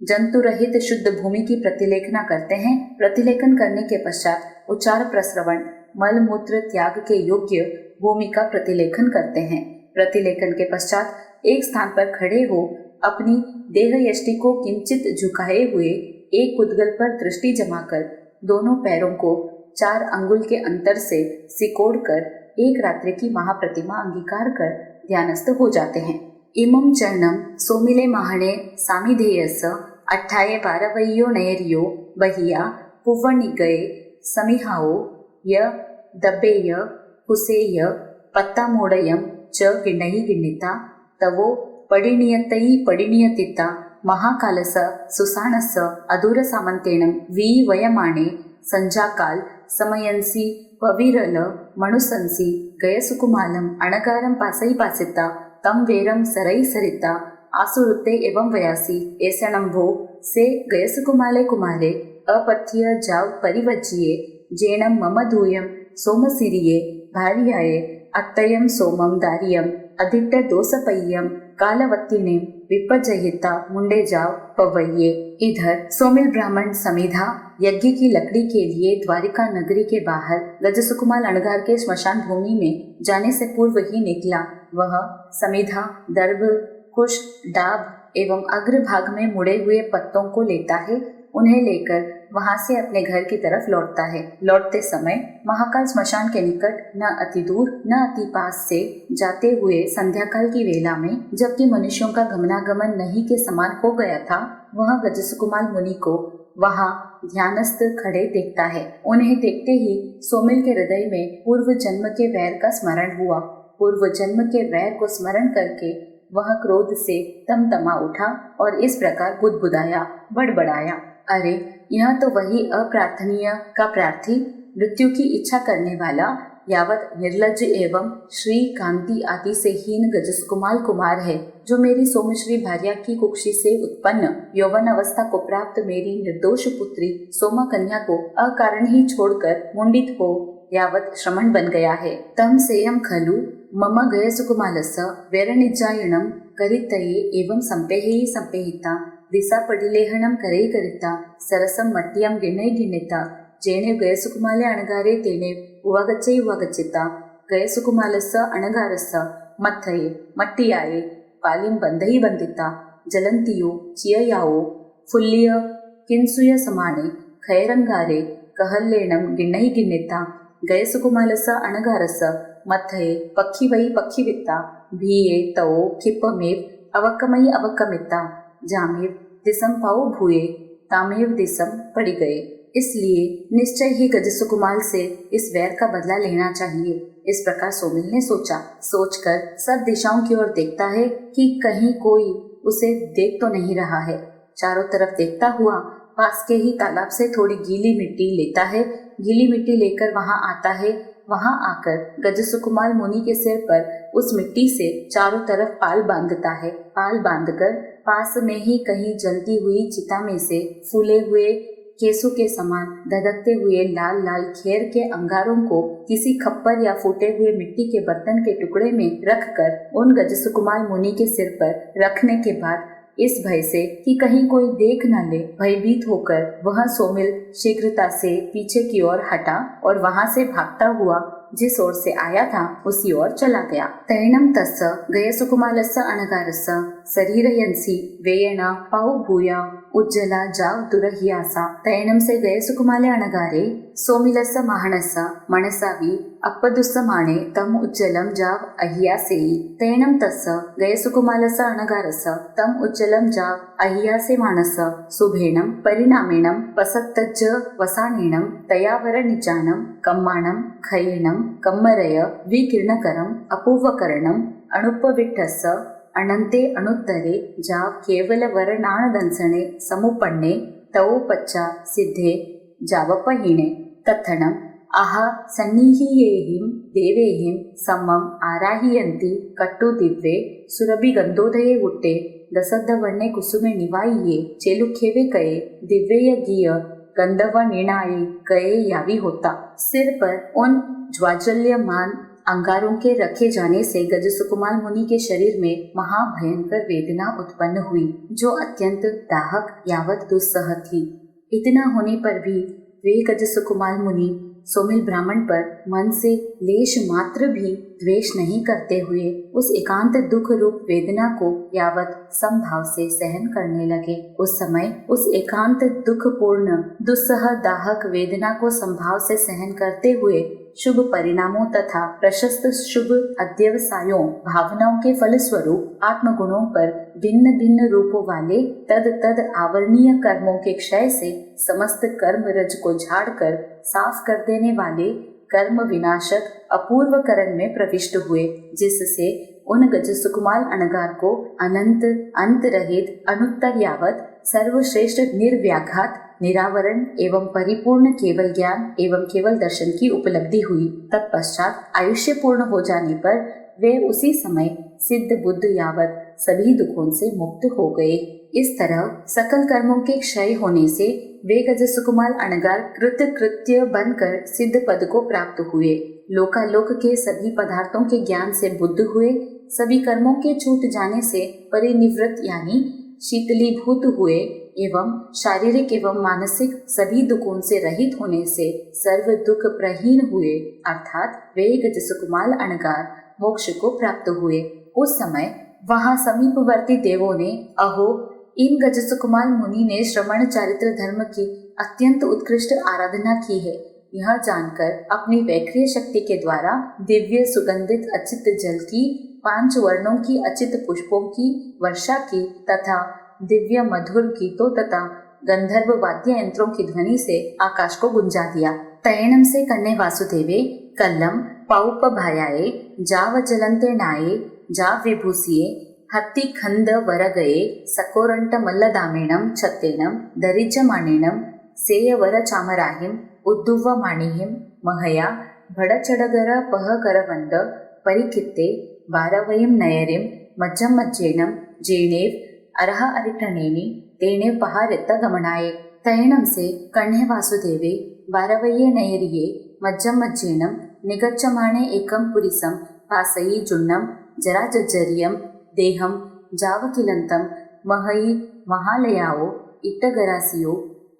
जंतु रहित शुद्ध भूमि की प्रतिलेखना करते हैं। प्रतिलेखन करने के पश्चात उच्चार प्रस्रवण मल मूत्र त्याग के योग्य भूमि का प्रतिलेखन करते हैं। प्रतिलेखन के पश्चात एक स्थान पर खड़े हो अपनी देह यष्टि को किंचित झुकाए हुए एक उद्गल पर दृष्टि जमाकर दोनों पैरों को 4 अंगुल के अंतर से सिकोड़ कर एक रात्रि की महाप्रतिमा अंगीकार कर ध्यानस्थ हो जाते हैं। इमं चरणं सोमिले महाणे सामिधेयस अट्ठाये पारवय्यो नयरियो बहिया पुव्वनिगये समिहाओ य दब्बेय कुसेय पत्तामूडयं च गिण्णहि गिण्णिता तवो पडिनियतै पडिनियतिता महाकालस सुसाणस अदूर सामंतेनं वी वयमाणे संजाकाल समयंसी पविरल मणुसंसी गयसुकुमालम अणगारं पासै पासिता तम वेरम सरई सरिता आसुरुते एवं वयासी ऐसणं भो से गयसुकुमाले कुमारे अपथ्य जाव परिवज्जिये जेणं मम धूयं सोमसिरिये भार्याये अत्तयं सोमं दार्यं अधिट्ट दोसपय्यं कालवत्तिने विपजहिता मुंडे जाव पवैये। इधर सोमिल ब्राह्मण समिधा यज्ञ की लकड़ी के लिए द्वारिका नगरी के बाहर गजसुकुमार अणगार के स्मशान भूमि में जाने से पूर्व ही निकला। वह समिधा दर्भ कुश डाब एवं अग्र भाग में मुड़े हुए पत्तों को लेता है। उन्हें लेकर वहां से अपने घर की तरफ लौटता है। लौटते समय महाकाल स्मशान के निकट न अति दूर न अति पास से जाते हुए संध्याकाल की वेला में जबकि मनुष्यों का गमनागमन नहीं के समान हो गया था, वह गजसुकुमार मुनि को वहां ध्यानस्थ खड़े देखता है। उन्हें देखते ही सोमिल के हृदय में पूर्व जन्म के वैर का स्मरण हुआ। पूर्व जन्म के वैर को स्मरण करके वह क्रोध से तमतमा उठा और इस प्रकार बुदबुदाया, बड़बड़ाया, अरे यह तो वही अप्रार्थनीय का प्रार्थी, मृत्यु की इच्छा करने वाला, यावत निर्लज्ज एवं श्री कांति आदि से हीन गजसुकुमार कुमार है, जो मेरी सोमश्री भार्या की कुक्षी से उत्पन्न यौवन अवस्था को प्राप्त मेरी निर्दोष पुत्री सोमा कन्या को अकारण ही छोड़कर मुंडित हो यावत श्रमण बन गया है। तम सेयम खलु मम गयसुकुमालस्य वैरनिज्जायणं करितये एवं संपेहि संपेहिता दिशा पडिलेहणं करई करिता सरसं मट्टियं गिण्णै गिण्णिता जेणे गयसुकुमाले अणगारे तेणे उवागच्चै उवागच्चिता गयसुकुमालस्य अणगारस्य मत्थये मट्टियाये पालिं बन्धै बन्धिता जलन्तियो चिययाओ फुल्लिय किंसुय समाने खैरंगारे कहल्लेणं गिण्णै गिण्णिता गयसुकुमालस्य अणगारस्य मत्थये पक्षिवै पक्षिवित्ता भीये तवो क्षिप्पमेव अवक्कमै अवक्कमित्ता जामेव दिशं पाओ भूये तामेव दिशं पड़ी गए। इसलिए निश्चय ही गजसुकुमार से इस वैर का बदला लेना चाहिए। इस प्रकार सोमिल ने सोचा। सोचकर सब दिशाओं की ओर देखता है कि कहीं कोई उसे देख तो नहीं रहा है। चारों तरफ देखता हुआ पास के ही तालाब से थोड़ी गीली मिट्टी लेता है। गीली मिट्टी लेकर वहां आता है। वहां आकर गजसुकुमार मुनि के सिर पर उस मिट्टी से चारों तरफ पाल बांधता है। पाल बांधकर पास में ही कहीं जलती हुई चिता में से फूले हुए केसों के समान धधकते हुए लाल लाल खेर के अंगारों को किसी खप्पर या फूटे हुए मिट्टी के बर्तन के टुकड़े में रखकर उन गजसुकुमाल मुनि के सिर पर रखने के बाद इस भय से कि कहीं कोई देख न ले, भयभीत होकर वह सोमिल शीघ्रता से पीछे की ओर हटा और वहां से भागता हुआ जिस ओर से आया था उसी ओर चला गया। तैणम तस्य गयसुकुमालस्य अणगारस्य शरीरयंसी वेयेण पाउ भूया उज्ज्वला जाव दुरहियासा। तैणम से गयसुकुमाले अणगारे सोमिलस्य महानस्य मनसावी अपदुस्समाने तम उज्ज्वलं जाव अहियासेयि। तैणम तस्य गयसुकुमालस्य अणगारस्य तम उज्ज्वलं जाव अहियासे मानस्य शुभेणं परिणामेणं पसत्तज्ज वसानेणं तयावर निजानं कम्माणं खयेणं कम्मरय विकीर्णकरम् अपूर्वकरणम् अनुपविट्टस्य अनन्ते अनुत्तरे जाव केवल वरनाणदंसने समुपन्ने तौ पच्चा सिद्धे जावपहीणे तत्थणम् आहा सन्निहियेहिं देवेहिं सम्मम् आराहियन्ति कट्टु दिव्ये सुरभिगन्धोदये हुट्टे दशद्धवर्णे कुसुमे निवाइये चेलुखेवे कये दिव्येय गीय गंधर्व निर्णाये कये यावी होता। सिर पर उन ज्वाज्वल्यमान अंगारों के रखे जाने से गजसुकुमाल मुनि के शरीर में महाभयंकर वेदना उत्पन्न हुई, जो अत्यंत दाहक यावत दुस्सह थी। इतना होने पर भी वे गजसुकुमाल मुनि सोमिल ब्राह्मण पर मन से लेश मात्र भी द्वेष नहीं करते हुए उस एकांत दुख रूप वेदना को यावत समभाव से सहन करने लगे। उस समय उस एकांत दुखपूर्ण दुस्सह दाहक वेदना को समभाव से सहन करते हुए शुभ परिणामों तथा प्रशस्त शुभ अध्यवसायों भावनाओं के फलस्वरूप आत्मगुणों पर भिन्न भिन्न रूपों वाले तद तद आवरणीय कर्मों के क्षय से समस्त कर्म रज को झाड़कर साफ कर देने वाले कर्म विनाशक अपूर्व करण में प्रविष्ट हुए, जिससे उन गजसुकुमाल अणगार को अनंत अंत रहित अनुत्तर यावत सर्वश्रेष्ठ निर्व्याघात निरावरण एवं परिपूर्ण केवल ज्ञान एवं केवल दर्शन की उपलब्धि हुई। तत्पश्चात आयुष्य पूर्ण हो जाने पर वे उसी समय सिद्ध बुद्ध यावत सभी दुखों से मुक्त हो गए। इस तरह सकल कर्मों के क्षय होने से वे गजसुकुमाल अणगार कृत्य बनकर सिद्ध पद को प्राप्त हुए। लोकालोक के सभी पदार्थों के ज्ञान से बुद्ध हुए, सभी कर्मों के छूट जाने से परिनिवृत्त यानी शीतलीभूत हुए एवं शारीरिक एवं मानसिक सभी दुखों से रहित होने से सर्व दुख प्रहीन हुए, अर्थात वे गजसुकुमाल अणगार मोक्ष को प्राप्त हुए। उस समय वहां समीपवर्ती देवों ने अहो इन गजसुकुमाल मुनि ने श्रमण चारित्र धर्म की अत्यंत उत्कृष्ट आराधना की है, यह जानकर अपनी वैक्रिय शक्ति के द्वारा दिव्य सुगंधित अचित जल की 5 वर्णों की अचित पुष्पों की वर्षा की तथा दिव्य मधुर गीतों तथा गंधर्व वाद्य यंत्रों की ध्वनि से आकाश को गुंजा दिया। तैणम से कन्ने वासुदेवे कल्लम पाउप भायाए जाव जलंते नाये जाव विभूसिये हत्ती खंद वर गए सकोरंट मल्लदामेणम छत्तेनम दरिज्यमानेणम सेय वर चामराहिम उद्दुव माणिहिम महया भड़चड़गर पह करवंद परिकित्ते वारवयम नयरिम मज्जम मज्जेनम जेनेव अरह अरिठनेनि तेने पहारित गमनाये। तैणम से कण्हे वासुदेवे वारवये नयरिये मज्जम मज्जेनम निगच्छमाणे एकम पुरिसम पासयि जुन्नम जराजज्जरियम देहम जावकिलंतम महयि महालयाओ इट्टगरासियो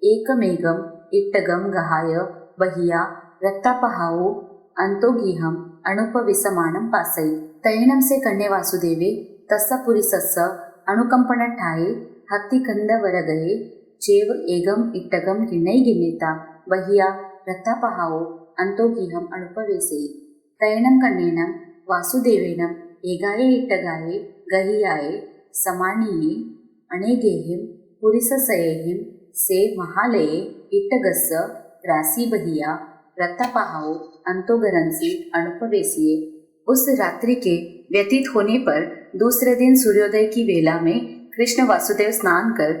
एकमेगम इट्टगम गहाय बहिया रक्तापहाओ अंतोगीहम अनुपविसमानं पासयि। तैणम से कन्ने वासुदेवे तस्य पुरिसस्य अनुकंपनठाये हत्ति कंद वरगये चेव एगम इट्टगम गिण्णै गिण्णिता बहिया रक्तापहाओ अंतोगीहम अनुपवेसेयि। तैणम कन्नेन वासुदेवेन एगाये इट्टगाये गहियाये समानीये अनेगेहिम पुरिससयेहिम से महालये इट्टगस्य राशि बहिया रक्तापहाओ अंतोगरंसी अनुपवेसिये। उस रात्रि के व्यतीत होने पर दूसरे दिन सूर्योदय की वेला में कृष्ण वासुदेव स्नान कर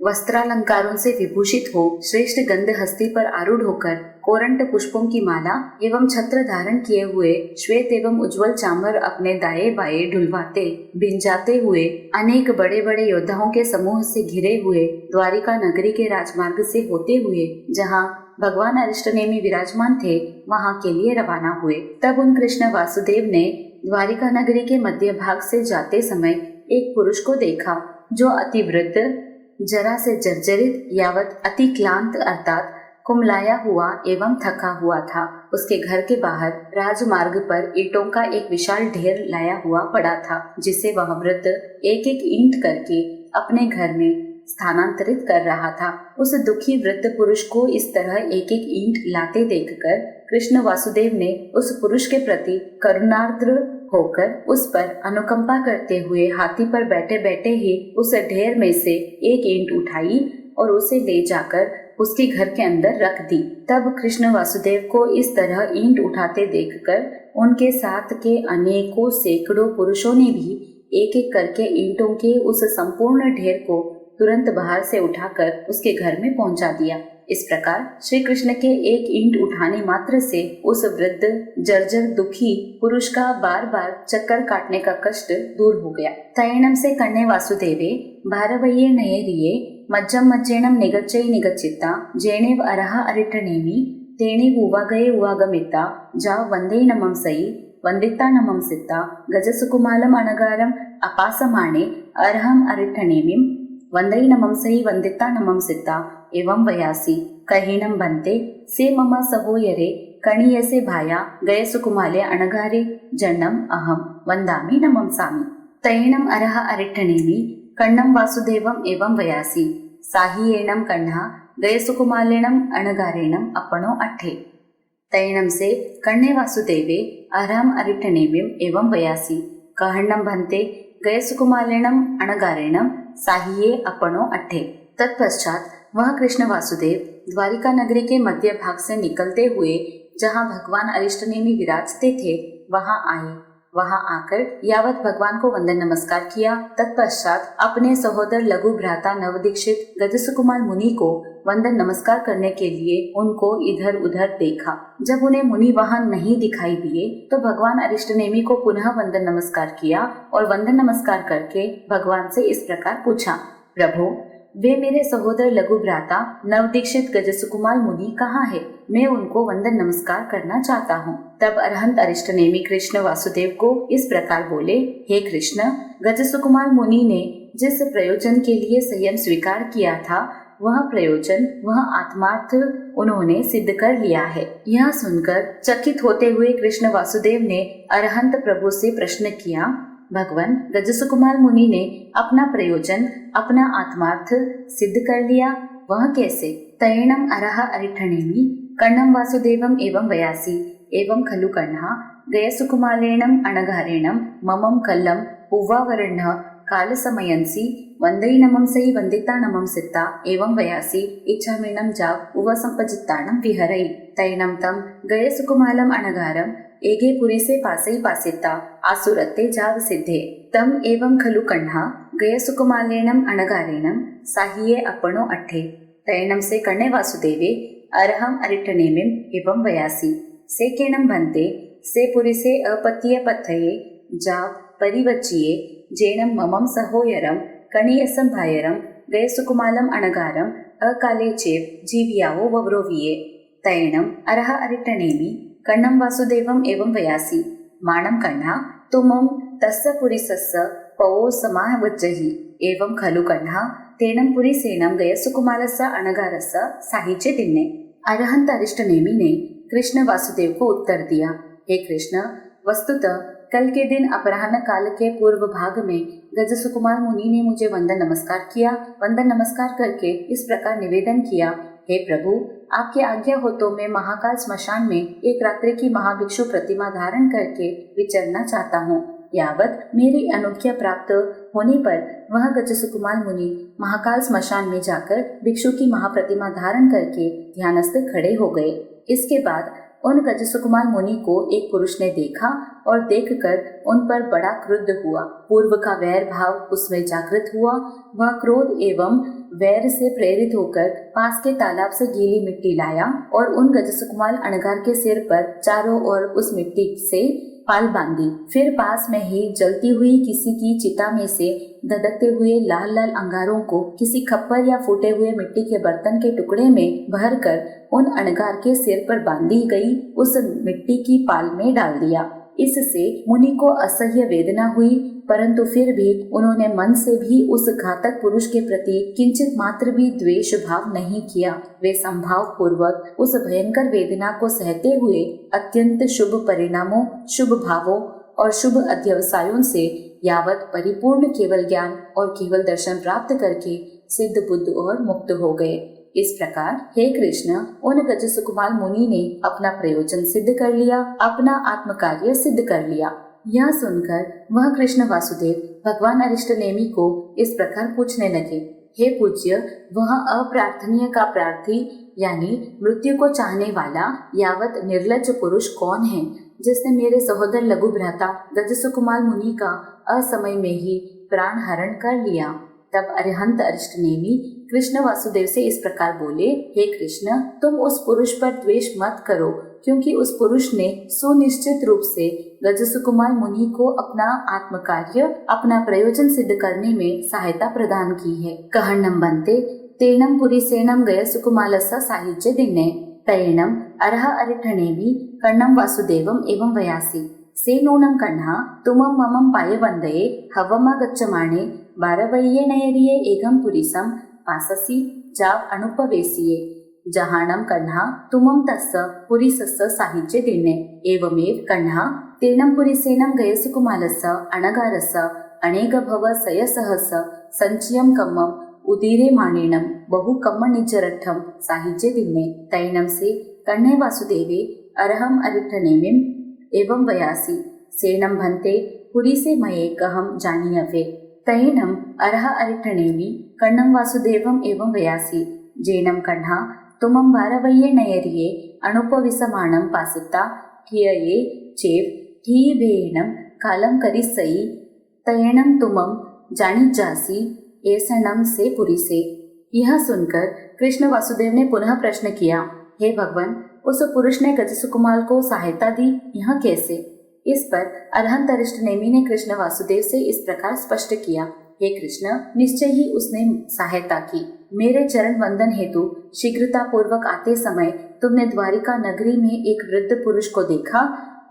वस्त्रालंकारों से विभूषित हो श्रेष्ठ गंध हस्ती पर आरूढ़ होकर कोरंट पुष्पों की माला एवं छत्र धारण किए हुए श्वेत एवं उज्जवल चामर अपने दाएं बाएं ढुलवाते भिंजाते हुए अनेक बड़े बड़े योद्धाओं के समूह से घिरे हुए द्वारिका नगरी के राजमार्ग से होते हुए जहाँ भगवान अरिष्टनेमि विराजमान थे वहाँ के लिए रवाना हुए। तब उन कृष्ण वासुदेव ने द्वारिका नगरी के मध्य भाग से जाते समय एक पुरुष को देखा जो अतिवृद्ध, जरा से जर्जरित यावत अति क्लांत अर्थात कुमलाया हुआ एवं थका हुआ था। उसके घर के बाहर राजमार्ग पर ईंटों का एक विशाल ढेर लाया हुआ पड़ा था, जिसे वह वृद्ध एक एक ईंट करके अपने घर में स्थानांतरित कर रहा था। उस दुखी वृद्ध पुरुष को इस तरह एक एक ईंट लाते देखकर कृष्ण वासुदेव ने उस पुरुष के प्रति करुणार्द्र होकर उस पर अनुकंपा करते हुए हाथी पर बैठे बैठे ही उस ढेर में से एक ईंट उठाई और उसे ले जाकर उसके घर के अंदर रख दी। तब कृष्ण वासुदेव को इस तरह ईंट उठाते देखकर उनके साथ के अनेकों सैकड़ों पुरुषों ने भी एक एक करके ईंटों के उस संपूर्ण ढेर को तुरंत बाहर से उठाकर उसके घर में पहुंचा दिया। इस प्रकार श्री कृष्ण के एक ईंट उठाने मात्र से उस वृद्ध जर्जर दुखी पुरुष का बार बार चक्कर काटने का कष्ट दूर हो गया। तयणम से कन्ने वासुदेवे भारवये नयरिये मज्जम मज्जेणम निगच्चै निगच्चिता जेनेव अरह अरिटनेमि तेनेव उवागये उवागमिता जा वंदे नमं सई वंदिता नमं सिता गजसुकुमालम अनगारम अपासमाणे अरहम अरिटनेमिं वंदे नमं सई वंदिता नमं सिता एवं वयासी कहीनम बनते से मम सहोयरे कणीयसे भाया गय सुकुमाले अणगारे जन्नम अहम वंदामि नमं सामि तैणम अरह अरिट्ठनेमि कण्णम वासुदेवम एवं वयासी साहियेणम कण्णा गय सुकुमालेणम अणगारेणम अपनो अट्ठे। तैणम से कण्णे वासुदेवे अरहम अरिट्ठनेमिम एवं वयासी कहण्णम भन्ते गय सुकुमालेणम अणगारेणम साहिये अपनो अट्ठे। तत्पश्चात वह कृष्ण वासुदेव द्वारिका नगरी के मध्य भाग से निकलते हुए जहाँ भगवान अरिष्टनेमि विराजते थे वहाँ आए। वहाँ आकर यावत भगवान को वंदन नमस्कार किया। तत्पश्चात अपने सहोदर लघु भ्राता नवदीक्षित गजसुकुमार मुनि को वंदन नमस्कार करने के लिए उनको इधर उधर देखा। जब उन्हें मुनि वहां नहीं दिखाई दिए तो भगवान अरिष्टनेमि को पुनः वंदन नमस्कार किया और वंदन नमस्कार करके भगवान से इस प्रकार पूछा, प्रभु वे मेरे सहोदर लघु भ्राता नवदीक्षित गजसुकुमार मुनि कहाँ है? मैं उनको वंदन नमस्कार करना चाहता हूँ। तब अरहंत अरिष्टनेमि कृष्ण वासुदेव को इस प्रकार बोले, हे कृष्ण, गजसुकुमार मुनि ने जिस प्रयोजन के लिए संयम स्वीकार किया था वह प्रयोजन, वह आत्मार्थ उन्होंने सिद्ध कर लिया है। यह सुनकर चकित होते हुए कृष्ण वासुदेव ने अरहंत प्रभु से प्रश्न किया, भगवान गजसुकुमार मुनि ने अपना प्रयोजन, अपना आत्मार्थ सिद्ध कर लिया, वह कैसे? तयणम अरह अरिठनेमि कण्णम वासुदेवम एवं वयासी एवं खलु कण्णा गयसुकुमालेणम अणघारेणम ममम कल्लम उवावरण्य काल समयंसी वंदे नमं सई वंदिता नमं सिता एवं वयासी इच्छामेणम जाव उव संपजिताणम विहरई तैणम तम गयसुकुमालम अणघारम एगे पुरी से पासई पासिता आसुरते जाव सिद्धे तम एवं खलु कण्णा गयसुकुमालेणम अणगारेणम साहिये अपनो अट्ठे। तैणम से कण्णे वासुदेवे अरहम अरिट्ठनेमिम एवं वयासी से केणम भन्ते से पुरी से अपत्य पथये जाव परिवच्चिये जेनम ममम सहोयरम कणीयसम भायरम गयसुकुमालम अणगारम अकाले चेव जीव्यावो वव्रोविये। तैणम अरह अरिट्ठनेमि कण्णम वासुदेवम एवं वयासी माणम कण्णा तुमम तस्य पुरीसस्य पवो समावज्जहि एवं खलु कण्णा तेनम पुरीसेनम गयसुकुमालस्य अणगारस्य साहिचे दिन्ने। अरहंत अरिष्टनेमि ने कृष्ण वासुदेव को उत्तर दिया, हे कृष्ण, वस्तुतः कल के दिन अपराह्न काल के पूर्व भाग में गजसुकुमार मुनि ने मुझे वंदन नमस्कार किया। वंदन नमस्कार करके इस प्रकार निवेदन किया, हे प्रभु, आपकी आज्ञा हो तो मैं महाकाल स्मशान में एक रात्रि की महाभिक्षु प्रतिमा धारण करके विचरना चाहता हूँ। यावत मेरी अनुज्ञा प्राप्त होने पर वह गजसुकुमार मुनि महाकाल स्मशान में जाकर भिक्षु की महाप्रतिमा धारण करके ध्यानस्थ खड़े हो गए। इसके बाद उन गजसुकुमार मुनि को एक पुरुष ने देखा और देखकर उन पर बड़ा क्रुद्ध हुआ। पूर्व का वैर भाव उसमें जागृत हुआ। वह क्रोध एवं वैर से प्रेरित होकर पास के तालाब से गीली मिट्टी लाया और उन गजसुकुमाल अणगार के सिर पर चारों ओर उस मिट्टी से पाल बांधी। फिर पास में ही जलती हुई किसी की चिता में से धधकते हुए लाल लाल अंगारों को किसी खप्पर या फूटे हुए मिट्टी के बर्तन के टुकड़े में भरकर उन अणगार के सिर पर बांधी गई उस मिट्टी की पाल में डाल दिया। इससे मुनि को असह्य वेदना हुई, परंतु फिर भी उन्होंने मन से भी उस घातक पुरुष के प्रति किंचित मात्र भी द्वेष भाव नहीं किया। वे संभाव पूर्वक उस भयंकर वेदना को सहते हुए अत्यंत शुभ परिणामों, शुभ भावों और शुभ अध्यवसायों से यावत परिपूर्ण केवल ज्ञान और केवल दर्शन प्राप्त करके सिद्ध बुद्ध और मुक्त हो गए। इस प्रकार हे कृष्ण, उन गजसुकुमाल मुनि ने अपना प्रयोजन सिद्ध कर लिया, अपना आत्म कार्य सिद्ध कर लिया। यह सुनकर वह कृष्ण वासुदेव भगवान अरिष्टनेमि को इस प्रकार पूछने लगे, हे पूज्य, वह अप्रार्थनीय का प्रार्थी यानी मृत्यु को चाहने वाला यावत निर्लज्ज पुरुष कौन है, जिसने मेरे सहोदर लघु भ्राता गजसुकुमाल मुनि का असमय में ही प्राण हरण कर लिया। तब अरिहंत अरिष्टनेमि कृष्ण वासुदेव से इस प्रकार बोले, हे कृष्ण, तुम उस पुरुष पर द्वेष मत करो, क्योंकि उस पुरुष ने सुनिश्चित रूप से गजसुकुमाल मुनि को अपना आत्म कार्य, अपना प्रयोजन सिद्ध करने में सहायता प्रदान की है। कहन्नम बंते तेनम पुरीसेनम गयसुकुमालस्य सायुज्य दिने तैणम अरह अरिठनेमि कर्णम वासुदेवम एवं वयासी से नूनम कन्हा तुमम ममम पायवंदये हवमा गच्छमाणे बारवय्ये नयरिये एकम पुरीसम पाससी जाव अनुपवेसिये जहानम कन्हा तुमम तस्य पुरीसस्य साहित्य दिने एवमेव कन्हा तेनम पुरीसेनम गयसुकुमालस्य अणगारस्य अनेक भव सयसहस संचयम कम्मम उदीरे माणेनम बहु कम्म निजरठम साहित्य दिने तैनम से कन्हे वासुदेवे अरहम अरिठनेमिम एवं वयासी सेनम भंते पुरी से मये कहम जानीयवे तैनम अरह अरिठनेमि कर्णम वासुदेवम एवं वयासी जेनम कन्हा तुमम वारवय्ये नयरिये अनुपविसमाणम पासिता ठियये चेव ठियेनम कालम करिसई तैनम तुमम जानीजासी ऐसनम से पुरी से। यह सुनकर कृष्ण वासुदेव ने पुनः प्रश्न किया, हे भगवान, उस पुरुष ने गजसुकुमाल को सहायता दी, यह कैसे? इस पर अरहंत अरिष्टनेमि ने कृष्ण वासुदेव से इस प्रकार स्पष्ट किया, हे कृष्ण, निश्चय ही उसने सहायता की। मेरे चरण वंदन हेतु शीघ्रता पूर्वक आते समय तुमने द्वारिका नगरी में एक वृद्ध पुरुष को देखा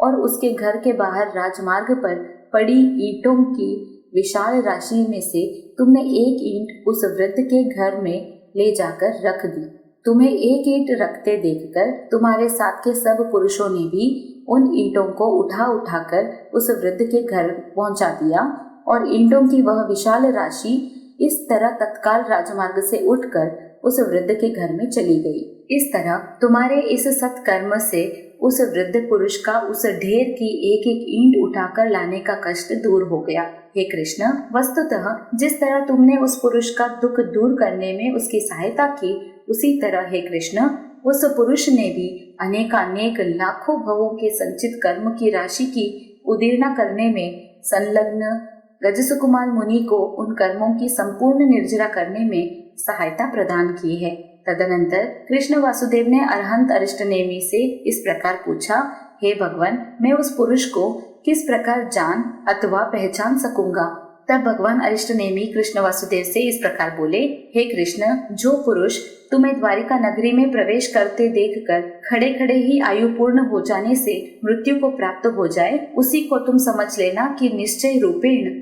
और उसके घर के बाहर राजमार्ग पर पड़ी ईंटों की विशाल राशि में से तुमने एक ईंट उस वृद्ध के घर में ले जाकर रख दी। तुम्हें एक ईंट रखते देखकर तुम्हारे साथ के सब पुरुषों ने भी उन ईंटों को उठा उठाकर उस वृद्ध के घर पहुंचा दिया और ईंटों की वह विशाल राशि इस तरह तत्काल राजमार्ग से उठकर उस वृद्ध के घर में चली गई। इस तरह तुम्हारे इस सत्कर्म से उस वृद्ध पुरुष का उस ढेर की एक एक ईंट उठाकर लाने का कष्ट दूर हो गया। हे कृष्ण, वस्तुतः जिस तरह तुमने उस पुरुष का दुख दूर करने में उसकी सहायता की, उसी तरह हे कृष्ण, उस पुरुष ने भी अनेकानेक लाखों भवों के संचित कर्म की राशि की उदीर्णा करने में संलग्न गजसुकुमाल मुनि को उन कर्मों की संपूर्ण निर्जरा करने में सहायता प्रदान की है। तदनंतर कृष्ण वासुदेव ने अरहंत अरिष्टनेमि से इस प्रकार पूछा, हे भगवान, मैं उस पुरुष को किस प्रकार जान अथवा पहचान सकूंगा? तब भगवान अरिष्टनेमि कृष्ण वासुदेव से इस प्रकार बोले, हे कृष्ण, जो पुरुष तुम्हें द्वारिका नगरी में प्रवेश करते देखकर खड़े खड़े ही आयु पूर्ण हो जाने से मृत्यु को प्राप्त हो जाए, उसी को तुम समझ लेना कि निश्चय रूपेण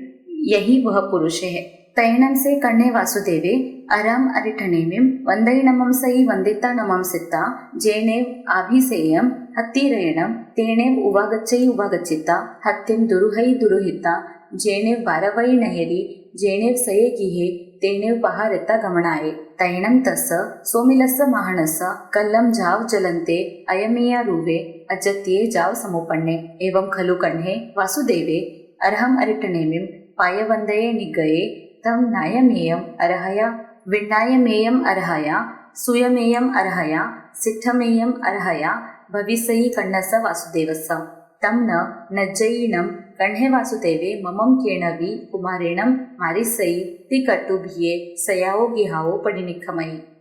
यही वह पुरुष है। तैणम से कर्णे वासुदेवे अरम अरिठनेमिम वंदैनमं सई वंदिता नमं सिता जेनेव आभिसेयम हत्तिरेणम तेनेव उवागच्चै उवागच्चिता हत्यम दुरुहै दुरुहिता जेनेव बारवै नयरी जेनेव सये गिहे तेनेव पहारेता गमनाये तैणम तस्य सोमिलस्य महानस्य कल्लम जाव जलन्ते अयमेया रूवे अजत्ये जाव समुपन्ने एवं खलु कण्हे वासुदेवे अरहम अरिठनेमिम पायवंदये निगये तम नायमेयम अर्हया विण्णायमेयम अर्हया सुयमेयम अर्हया सिद्धमेयम अर्हया भविष्यि कण्णस्य वासुदेवस्य। तम न नज्जयिनम कण्हे वासुदेवे ममम केणवी कुमारेणम मारिसई तिकटुभिये सयाओ गिहाओ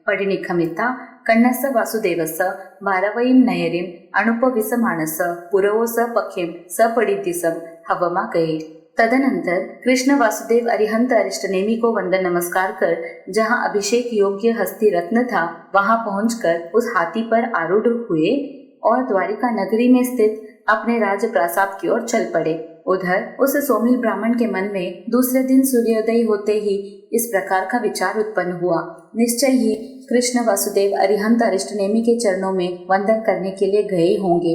पडिनिखमिता कण्णस वासुदेवस वारवयीं नयरिम अनुपविसमानस पुरवोस पखेम सपडितिसम हवमा गए। तदनंतर कृष्ण वासुदेव अरिहंत अरिष्ट नेमि को वंदन नमस्कार कर जहाँ अभिषेक योग्य हस्ती रत्न था वहाँ पहुंचकर उस हाथी पर आरूढ़ हुए और द्वारिका नगरी में स्थित अपने राज प्रासाद की ओर चल पड़े। उधर उस सोमिल ब्राह्मण के मन में दूसरे दिन सूर्योदय होते ही इस प्रकार का विचार उत्पन्न हुआ, निश्चय ही कृष्ण वासुदेव अरिहंत अरिष्ट नेमि के चरणों में वंदन करने के लिए गए होंगे।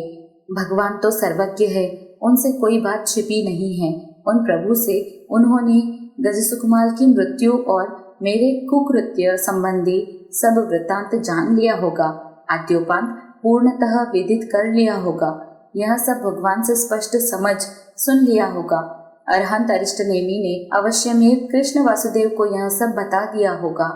भगवान तो सर्वज्ञ है, उनसे कोई बात छिपी नहीं है। उन प्रभु से उन्होंने गजसुकुमाल की मृत्यु और मेरे कुकृत्य संबंधी सब वृत्तांत जान लिया होगा, आद्योपांत पूर्णतः विदित कर लिया होगा। यह सब भगवान से स्पष्ट समझ सुन लिया होगा। अरहंत अरिष्ट नेमि ने अवश्य में कृष्ण वासुदेव को यह सब बता दिया होगा।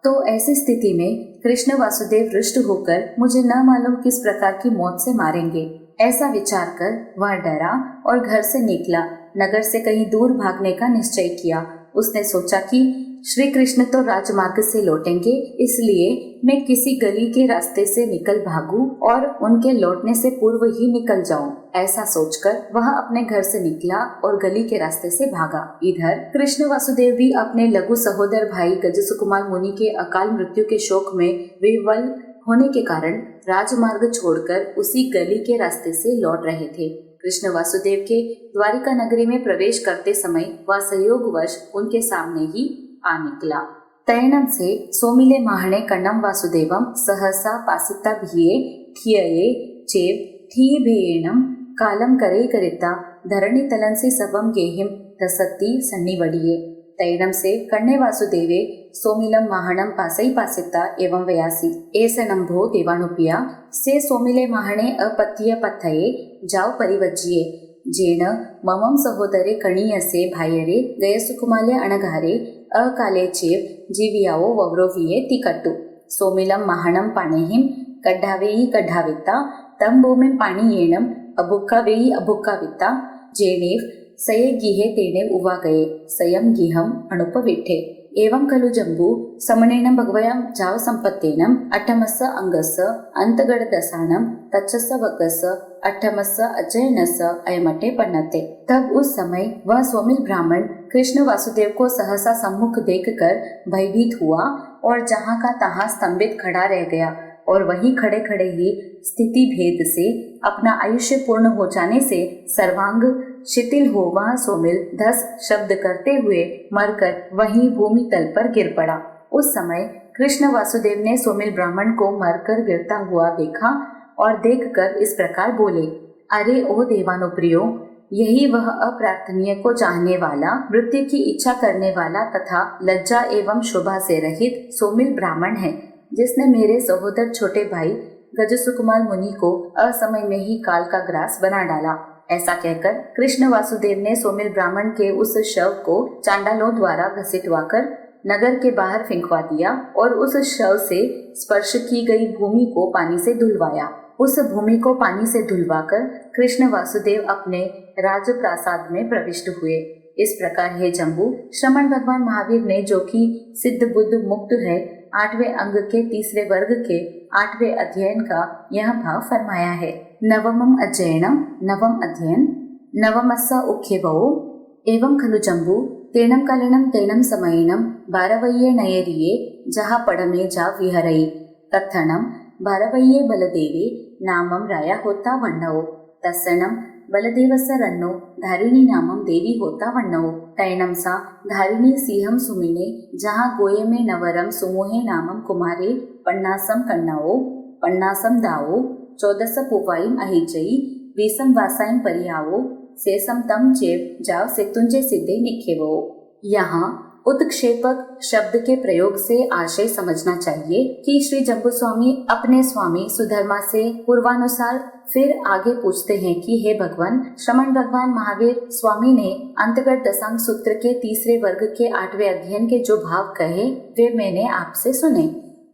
तो ऐसी स्थिति में कृष्ण वासुदेव रुष्ट होकर मुझे न मालूम किस प्रकार की मौत से मारेंगे, ऐसा विचार कर वह डरा और घर से निकला। नगर से कहीं दूर भागने का निश्चय किया। उसने सोचा कि श्री कृष्ण तो राजमार्ग से लौटेंगे, इसलिए मैं किसी गली के रास्ते से निकल भागूं और उनके लौटने से पूर्व ही निकल जाऊं। ऐसा सोचकर वह अपने घर से निकला और गली के रास्ते से भागा। इधर कृष्ण वासुदेव भी अपने लघु सहोदर भाई गजसुकुमाल मुनि के अकाल मृत्यु के शोक में विह्वल होने के कारण राजमार्ग छोड़कर उसी गली के रास्ते से लौट रहे थे। कृष्ण वासुदेव के द्वारिका नगरी में प्रवेश करते समय वह संयोगवश उनके सामने ही आ निकला। तैणम से सोमिले माहणे कण्णम वासुदेवम सहसा पासिता भिये ठियये चेव ठीभेयेणम कालम करे करिता धरणी तलन से सबम गेहिम धसती सन्निवडिये। तैणम से कण्णे वासुदेवे सोमिलम माहणम पासई पासिता एवं वयासी एस नंभो देवानुपिया से सोमिले माहणे अपत्य पथये जाव परिवज्जिये जेन ममम सहोदरे कणीयसे भायरे गयसुकुमाले अणघारे अकाले चेव जीवियावो वव्रोविये तिकट्टु सोमिलम माहणम पाणेहिम कड्ढावेयि कड्ढाविता तम भूमिम पाणियेणम अभुक्कावेयि अभुक्काविता जेनेव सये गिहे तेने उवा गए सयम गिहम अनुपविठे एवं खलु जम्बू समनेन भगवयं जाव संपत्तेनम अठमस्य अंगस्य अंतगढ़ दसानम तच्छस्य वक्स्य अठमस्य अजयनस्य अयमटे पन्नते। तब उस समय वह सोमिल ब्राह्मण कृष्ण वासुदेव को सहसा सम्मुख देखकर भयभीत हुआ और जहाँ का तहाँ स्तंभित खड़ा रह गया और वहीं खड़े खड़े ही स्थिति भेद से अपना आयुष्य पूर्ण हो जाने से सर्वांग शिथिल हो वह सोमिल धस शब्द करते हुए मरकर वहीं भूमि तल पर गिर पड़ा। उस समय कृष्ण वासुदेव ने सोमिल ब्राह्मण को मरकर गिरता हुआ देखा और देखकर इस प्रकार बोले, अरे ओ देवानुप्रियो, यही वह अप्रार्थनीय को चाहने वाला, मृत्यु की इच्छा करने वाला तथा लज्जा एवं शोभा से रहित सोमिल ब्राह्मण है जिसने मेरे सहोदर छोटे भाई गजसुकुमाल मुनि को असमय में ही काल का ग्रास बना डाला। ऐसा कहकर कृष्ण वासुदेव ने सोमिल ब्राह्मण के उस शव को चांडालों द्वारा घसीटवाकर नगर के बाहर फेंकवा दिया और उस शव से स्पर्श की गई भूमि को पानी से धुलवाया। उस भूमि को पानी से धुलवाकर कृष्ण वासुदेव अपने राज प्रासाद में प्रविष्ट हुए। इस प्रकार हे जम्बू, श्रमण भगवान महावीर ने जो कि सिद्ध बुद्ध मुक्त है 8वें अंग के 3रे वर्ग के 8वें अध्ययन का यह भाव फरमाया है। नवमम अध्ययनम, नवम अध्ययन, नवमस्स उख्यवो एवं खलु जम्बू तेनम कालनम तेनम समयनम बारवय्ये नयरिये जहाँ पड़मे जा विहरई तत्थनम बारवय्ये बलदेवे नामम राया होता वन्नवो तस्सनम बलदेवस्य रन्नो धारिणी नामम देवी होता वन्नवो तैणम सा धारिणी सिंहम सुमिने जहाँ गोये में नवरम सुमोहे नामम कुमारे पन्नासम कन्नावो पन्नासम दावो 14 पुवाईम अहिजई 20 वासाईम परियावो सेसम तम चेव जाव सेतुंजे सिद्धे निखेवो। यहाँ उत्क्षेपक शब्द के प्रयोग से आशय समझना चाहिए कि श्री जम्बू स्वामी अपने स्वामी सुधर्मा से पूर्वानुसार फिर आगे पूछते हैं कि हे भगवान, श्रमण भगवान महावीर स्वामी ने अंतर्गत दशांग सूत्र के 3रे वर्ग के 8वें अध्ययन के जो भाव कहे वे मैंने आपसे सुने।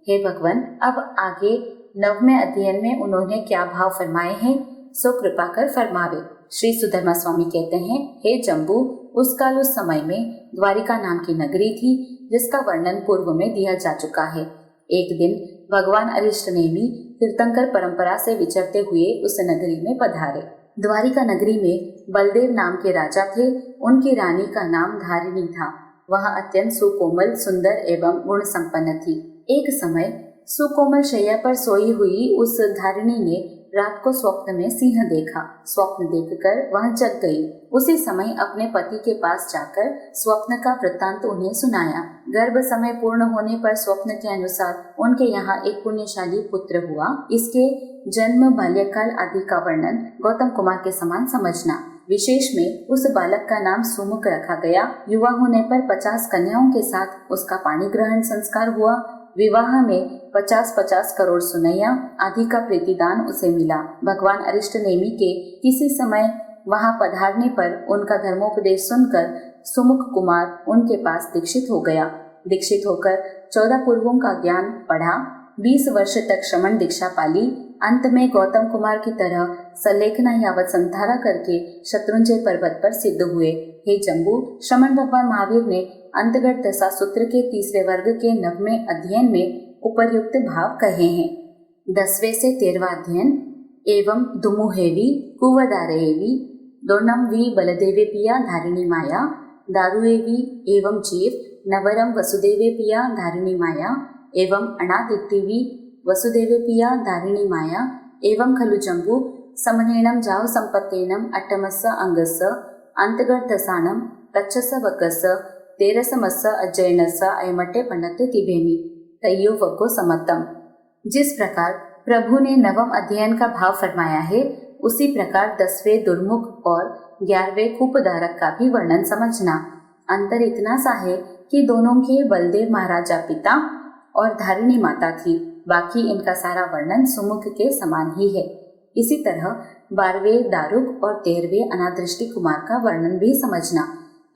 हे भगवान, अब आगे 9वें अध्ययन में उन्होंने क्या भाव फरमाए हैं सो कृपा कर फरमावे। श्री सुधर्मा स्वामी कहते हैं, हे जम्बू, उस काल उस समय में द्वारिका नाम की नगरी थी जिसका वर्णन पूर्व में दिया जा चुका है। एक दिन भगवान अरिष्टनेमि तीर्थंकर परंपरा से विचरते हुए उस नगरी में पधारे। द्वारिका नगरी में बलदेव नाम के राजा थे। उनकी रानी का नाम धारिणी था। वह अत्यंत सुकोमल, सुंदर एवं गुण संपन्न थी। एक समय सुकोमल शैया पर सोई हुई उस धारिणी ने रात को स्वप्न में सिंह देखा। स्वप्न देखकर वह जग गई। उसी समय अपने पति के पास जाकर स्वप्न का वृत्तांत उन्हें सुनाया। गर्भ समय पूर्ण होने पर स्वप्न के अनुसार उनके यहाँ एक पुण्यशाली पुत्र हुआ। इसके जन्म, बाल्यकाल आदि का वर्णन गौतम कुमार के समान समझना। विशेष में उस बालक का नाम सुमुख रखा गया। युवा होने पर 50 कन्याओं के साथ उसका पाणी ग्रहण संस्कार हुआ। विवाह में 50-50 करोड़ सुनैया आदि का प्रीतिदान उसे मिला। भगवान अरिष्टनेमि के किसी समय वहां पधारने पर उनका धर्मोपदेश सुनकर सुमुख कुमार उनके पास दीक्षित हो गया। दीक्षित होकर 14 पूर्वों का ज्ञान पढ़ा। 20 वर्ष तक श्रमण दीक्षा पाली। अंत में गौतम कुमार की तरह सलेखना यावत संधारा करके शत्रुंजय पर्वत पर सिद्ध हुए। हे जम्बू, श्रमण भगवान महावीर ने अंतर्गत दशा सूत्र के तीसरे वर्ग के 9वें अध्ययन में उपर्युक्त भाव कहे हैं। 10वें से 13वां अध्ययन। एवं दुमुहेवी कुवदारेवी दोनम वी बलदेवे पिया धारिणी माया दारुएवी एवं जीव नवरम वसुदेवे पिया धारिणी माया एवं अनादित्यवी वसुदेवे पिया धारिणी माया एवं खलु जम्बू समनेनम जाव संपत्तेनम अट्टमस्य अंगस्य अंतगर्धसानम तच्छस वकस तेरसमस्य अज्जयनस्य अयमटे पन्नते तिभेमि तय्यो वग्गो समत्तम। जिस प्रकार प्रभु ने 9वें अध्ययन का भाव फरमाया है, उसी प्रकार 10वें दुर्मुख और 11वें कूपधारक का भी वर्णन समझना। अंतर इतना सा है कि दोनों के बलदेव महाराजा पिता और धारिणी माता थी। बाकी इनका सारा वर्णन सुमुख के समान ही है। इसी तरह 12वें दारुक और 13वें अनादृष्टि कुमार का वर्णन भी समझना।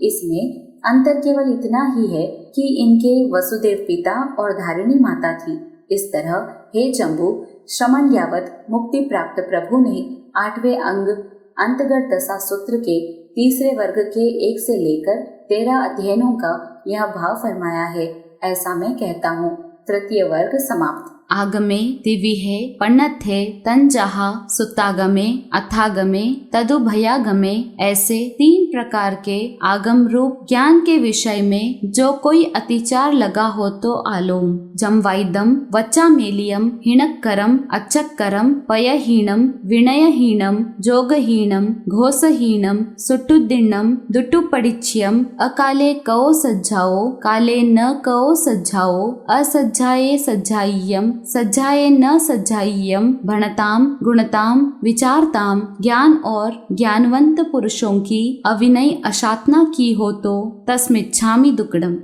इसमें अंतर केवल इतना ही है कि इनके वसुदेव पिता और धारिणी माता थी। इस तरह हे जम्बू, श्रमण यावत मुक्ति प्राप्त प्रभु ने 8वें अंग अंतर्गत दशा सूत्र के तीसरे वर्ग के 1 से लेकर 13 अध्ययनों का यह भाव फरमाया है। ऐसा मैं कहता हूँ। तृतीय वर्ग समाप्त। आगमे दिविहे पन्नथे तंजहा सुतागमे अथागमे तदुभयागमे ऐसे 3 प्रकार के आगम रूप ज्ञान के विषय में जो कोई अतिचार लगा हो तो आलोम जमवाइदम वच्चामेलियम हिणक्करम अच्छक्करम पयहीनम विनयहीनम जोगहीनम घोषहीनम सुटुद्दिन्नम दुटुपडिच्यम अकाले कओ सज्जाओ काले न कओ सज्जाओ असज्जाये सज्जाय्यम सज्जाये न सज्जाय्यम भणताम गुणताम विचारताम ज्ञान और ज्ञानवंत पुरुषों की अविनय अशातना की हो तो तस्मिच्छामि दुक्कडम।